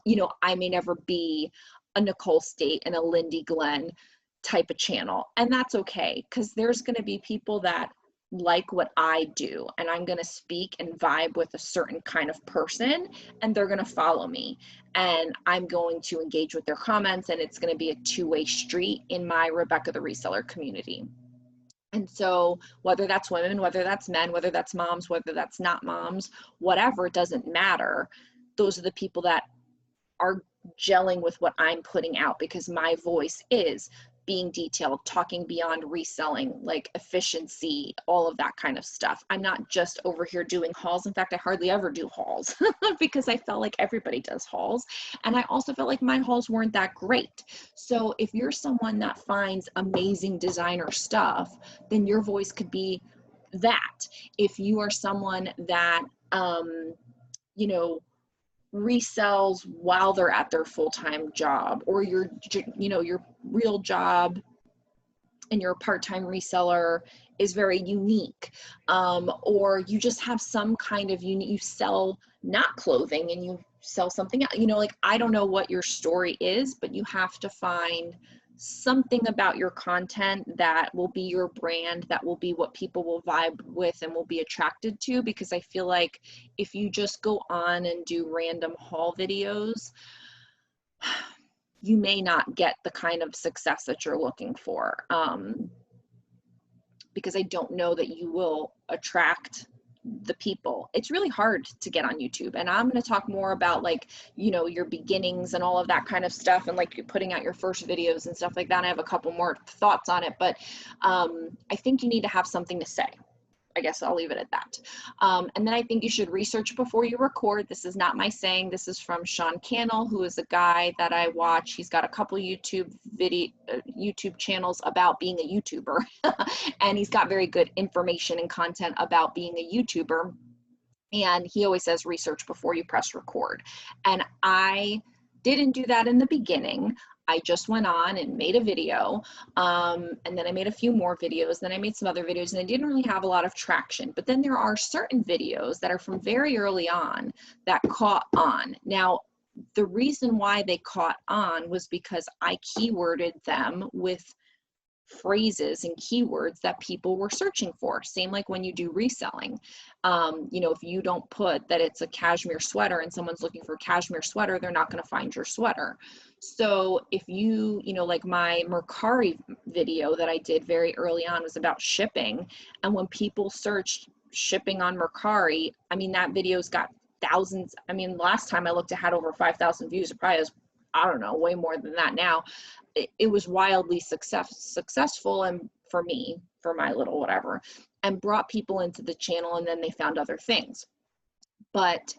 You know, I may never be a Nicole State and a Lindy Glenn type of channel. And that's okay, because there's going to be people that like what I do, and I'm going to speak and vibe with a certain kind of person, and they're going to follow me, and I'm going to engage with their comments, and it's going to be a two-way street in my Rebecca the Reseller community. And so whether that's women, whether that's men, whether that's moms, whether that's not moms, whatever, it doesn't matter. Those are the people that are gelling with what I'm putting out, because my voice is being detailed, talking beyond reselling, like efficiency, all of that kind of stuff. I'm not just over here doing hauls. In fact, I hardly ever do hauls because I felt like everybody does hauls. And I also felt like my hauls weren't that great. So if you're someone that finds amazing designer stuff, then your voice could be that. If you are someone that, you know, resells while they're at their full-time job, or your real job and your part-time reseller is very unique, or you just have some kind of you sell not clothing and you sell something else, you know, like, I don't know what your story is, but you have to find something about your content that will be your brand, that will be what people will vibe with and will be attracted to. Because I feel like if you just go on and do random haul videos, you may not get the kind of success that you're looking for. because I don't know that you will attract the people. It's really hard to get on YouTube. And I'm going to talk more about like, you know, your beginnings and all of that kind of stuff, and like putting out your first videos and stuff like that. I have a couple more thoughts on it, but I think you need to have something to say. I guess I'll leave it at that. And then I think you should research before you record. This is not my saying. This is from Sean Cannell, who is a guy that I watch. He's got a couple YouTube channels about being a YouTuber, and he's got very good information and content about being a YouTuber. And he always says research before you press record. And I didn't do that in the beginning. I just went on and made a video, and then I made a few more videos, then I made some other videos, and I didn't really have a lot of traction. But then there are certain videos that are from very early on that caught on. Now, the reason why they caught on was because I keyworded them with phrases and keywords that people were searching for. Same like when you do reselling. You know, if you don't put that it's a cashmere sweater and someone's looking for a cashmere sweater, they're not going to find your sweater. So if you know, like my Mercari video that I did very early on was about shipping. And when people searched shipping on Mercari, I mean, that video's got thousands. I mean, last time I looked, it had over 5,000 views. It probably has, I don't know, way more than that now. It was wildly successful, and for me, for my little whatever, and brought people into the channel, and then they found other things. But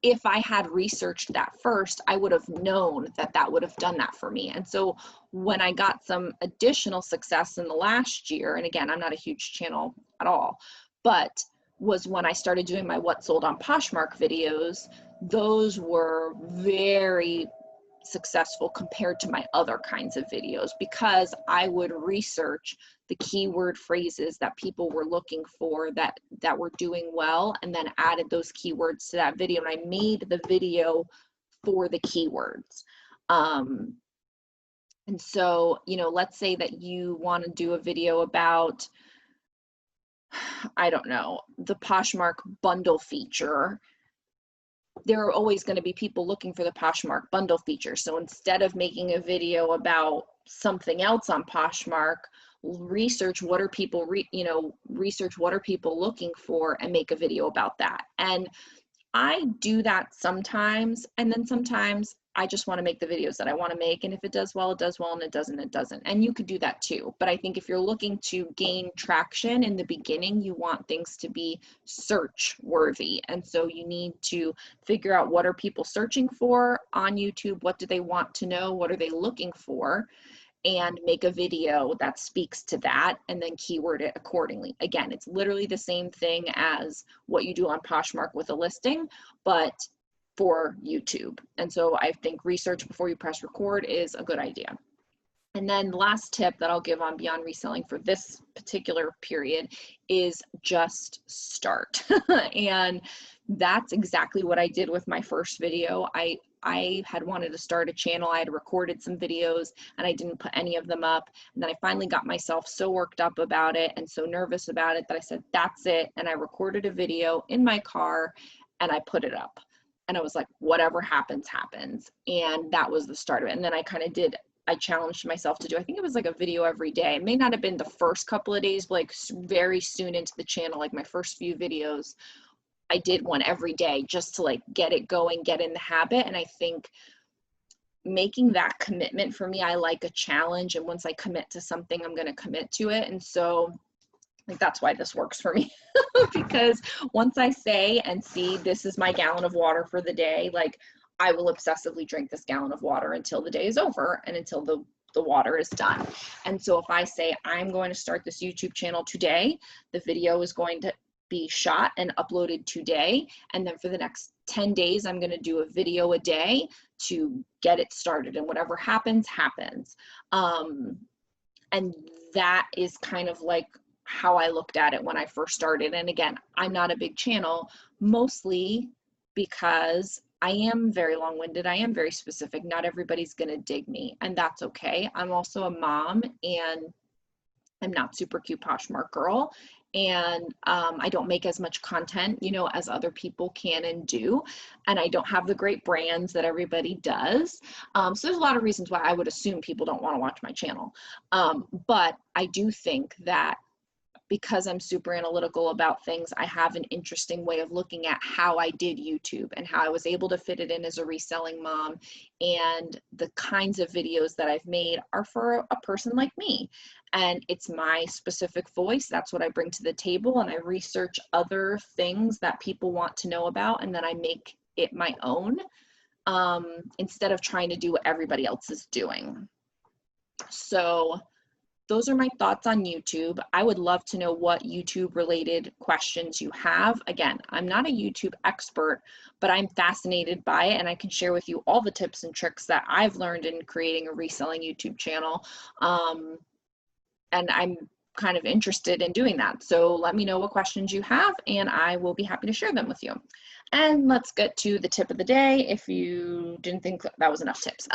if I had researched that first, I would have known that that would have done that for me. And so when I got some additional success in the last year, and again, I'm not a huge channel at all, but was when I started doing my What Sold on Poshmark videos. Those were very successful compared to my other kinds of videos, because I would research the keyword phrases that people were looking for that were doing well, and then added those keywords to that video, and I made the video for the keywords. And so, you know, let's say that you want to do a video about, I don't know, the Poshmark bundle feature. There are always going to be people looking for the Poshmark bundle feature. So instead of making a video about something else on Poshmark, research what are people, research what are people looking for and make a video about that. And I do that sometimes, and then sometimes I just want to make the videos that I want to make, and if it does well, it does well, and it doesn't, it doesn't. And you could do that too. But I think if you're looking to gain traction in the beginning, you want things to be search worthy. And so you need to figure out what are people searching for on YouTube, what do they want to know, what are they looking for, and make a video that speaks to that, and then keyword it accordingly. Again, it's literally the same thing as what you do on Poshmark with a listing, but for YouTube. And so I think research before you press record is a good idea. And then the last tip that I'll give on Beyond Reselling for this particular period is just start. And that's exactly what I did with my first video. I had wanted to start a channel. I had recorded some videos and I didn't put any of them up. And then I finally got myself so worked up about it and so nervous about it that I said, that's it. And I recorded a video in my car and I put it up. And I was like, whatever happens, happens. And that was the start of it. And then I challenged myself to do, I think it was like a video every day. It may not have been the first couple of days, but like very soon into the channel, like my first few videos, I did one every day just to like get it going, get in the habit. And I think making that commitment for me, I like a challenge. And once I commit to something, I'm going to commit to it. And so like, that's why this works for me. Because once I say and see, this is my gallon of water for the day, like I will obsessively drink this gallon of water until the day is over and until the water is done. And so if I say I'm going to start this YouTube channel today, the video is going to be shot and uploaded today. And then for the next 10 days, I'm going to do a video a day to get it started, and whatever happens, happens. And that is kind of like how I looked at it when I first started. And again, I'm not a big channel, mostly because I am very long-winded. I am very specific. Not everybody's going to dig me, and that's okay. I'm also a mom, and I'm not super cute Poshmark girl. And I don't make as much content, you know, as other people can and do. And I don't have the great brands that everybody does. So there's a lot of reasons why I would assume people don't want to watch my channel. But I do think that because I'm super analytical about things, I have an interesting way of looking at how I did YouTube and how I was able to fit it in as a reselling mom. And the kinds of videos that I've made are for a person like me. And it's my specific voice. That's what I bring to the table. And I research other things that people want to know about, and then I make it my own, instead of trying to do what everybody else is doing. So those are my thoughts on YouTube. I would love to know what YouTube related questions you have. Again, I'm not a YouTube expert, but I'm fascinated by it, and I can share with you all the tips and tricks that I've learned in creating a reselling YouTube channel. And I'm kind of interested in doing that. So let me know what questions you have, and I will be happy to share them with you. And let's get to the tip of the day, if you didn't think that was enough tips.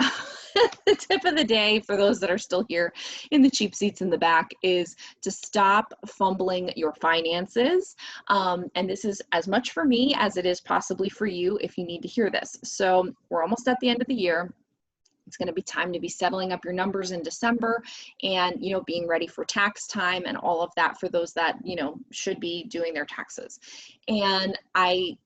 The tip of the day, for those that are still here in the cheap seats in the back, is to stop fumbling your finances. And this is as much for me as it is possibly for you if you need to hear this. So we're almost at the end of the year. It's going to be time to be settling up your numbers in December, and, you know, being ready for tax time and all of that for those that, you know, should be doing their taxes. And I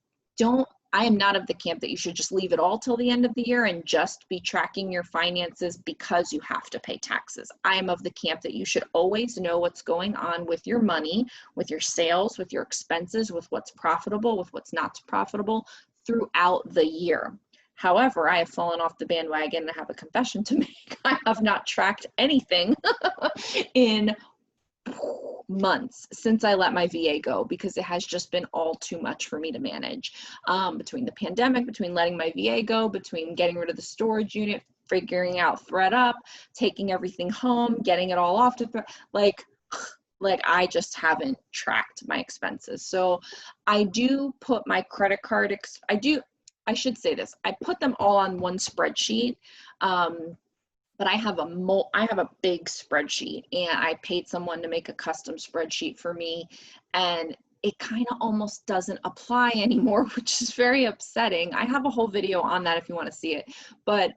am not of the camp that you should just leave it all till the end of the year and just be tracking your finances because you have to pay taxes. I am of the camp that you should always know what's going on with your money, with your sales, with your expenses, with what's profitable, with what's not profitable throughout the year. However, I have fallen off the bandwagon and I have a confession to make. I have not tracked anything in months since I let my VA go, because it has just been all too much for me to manage. Between the pandemic, between letting my VA go, between getting rid of the storage unit, figuring out ThredUP, taking everything home, getting it all off to like I just haven't tracked my expenses. So I do put my credit card, I should say this, I put them all on one spreadsheet, but I have a big spreadsheet, and I paid someone to make a custom spreadsheet for me, and it kind of almost doesn't apply anymore, which is very upsetting. I have a whole video on that if you want to see it, but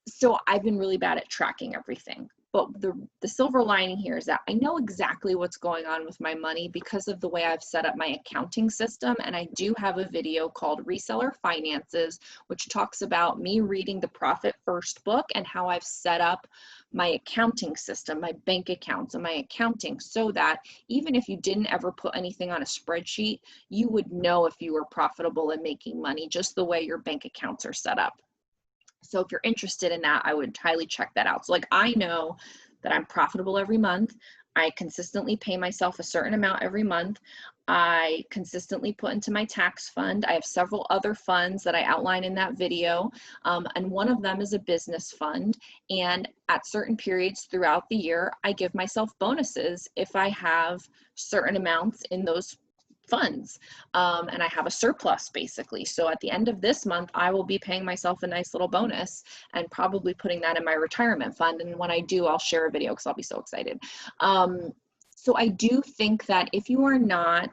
so I've been really bad at tracking everything. But the silver lining here is that I know exactly what's going on with my money because of the way I've set up my accounting system. And I do have a video called Reseller Finances, which talks about me reading the Profit First book and how I've set up my accounting system, my bank accounts and my accounting, so that even if you didn't ever put anything on a spreadsheet, you would know if you were profitable and making money just the way your bank accounts are set up. So if you're interested in that, I would highly check that out. So like, I know that I'm profitable every month. I consistently pay myself a certain amount every month. I consistently put into my tax fund. I have several other funds that I outline in that video. And one of them is a business fund. And at certain periods throughout the year, I give myself bonuses if I have certain amounts in those funds, and I have a surplus basically. So at the end of this month, I will be paying myself a nice little bonus and probably putting that in my retirement fund. And when I do, I'll share a video because I'll be so excited. So I do think that if you are not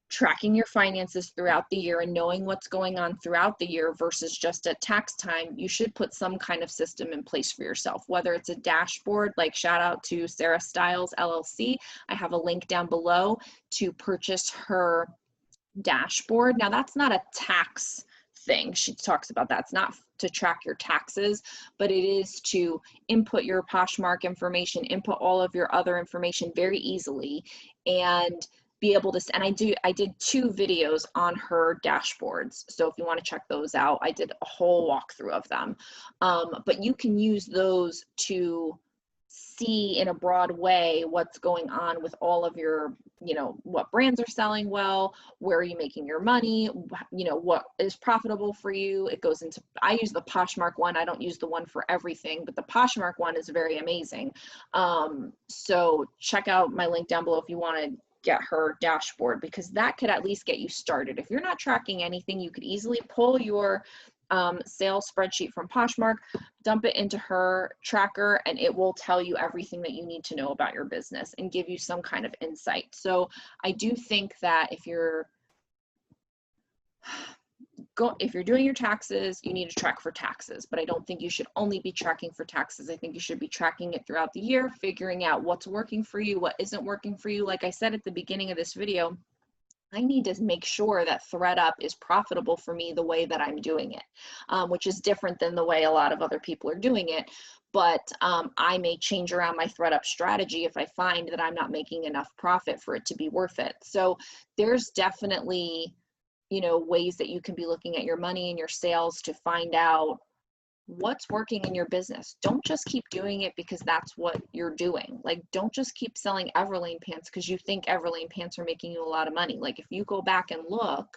tracking your finances throughout the year and knowing what's going on throughout the year versus just at tax time, you should put some kind of system in place for yourself, whether it's a dashboard, like shout out to Sarah Stiles LLC. I have a link down below to purchase her dashboard. Now that's not a tax thing. She talks about that. It's not to track your taxes, but it is to input your Poshmark information, input all of your other information very easily, and be able to, and I did 2 videos on her dashboards. So if you want to check those out, I did a whole walkthrough of them. But you can use those to see in a broad way what's going on with all of your, you know, what brands are selling well, where are you making your money, you know, what is profitable for you. It goes into, I use the Poshmark one. I don't use the one for everything, but the Poshmark one is very amazing. So check out my link down below if you want to get her dashboard, because that could at least get you started. If you're not tracking anything, you could easily pull your sales spreadsheet from Poshmark, dump it into her tracker, and it will tell you everything that you need to know about your business and give you some kind of insight. So I do think that if you're if you're doing your taxes, you need to track for taxes, but I don't think you should only be tracking for taxes. I think you should be tracking it throughout the year, figuring out what's working for you, what isn't working for you. Like I said at the beginning of this video, I need to make sure that ThredUP is profitable for me the way that I'm doing it, which is different than the way a lot of other people are doing it. But I may change around my ThredUP strategy if I find that I'm not making enough profit for it to be worth it. So there's definitely, you know, ways that you can be looking at your money and your sales to find out what's working in your business. Don't just keep doing it because that's what you're doing. Like, don't just keep selling Everlane pants because you think Everlane pants are making you a lot of money. Like, if you go back and look,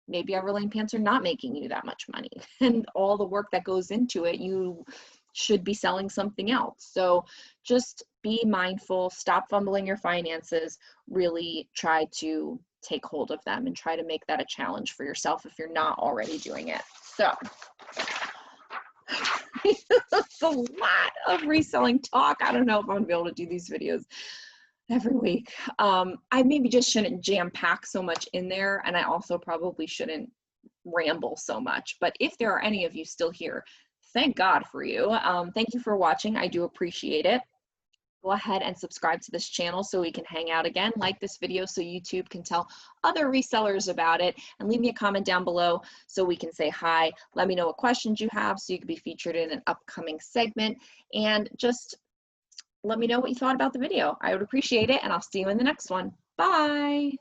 maybe Everlane pants are not making you that much money. And all the work that goes into it, you should be selling something else. So just be mindful, stop fumbling your finances, really try to take hold of them and try to make that a challenge for yourself if you're not already doing it. So it's a lot of reselling talk. I don't know if I'm gonna be able to do these videos every week. I maybe just shouldn't jam pack so much in there, and I also probably shouldn't ramble so much. But if there are any of you still here, thank God for you. Thank you for watching. I do appreciate it. Go ahead and subscribe to this channel so we can hang out again. Like this video so YouTube can tell other resellers about it, and leave me a comment down below so we can say hi. Let me know what questions you have so you can be featured in an upcoming segment, and just let me know what you thought about the video. I would appreciate it, and I'll see you in the next one. Bye.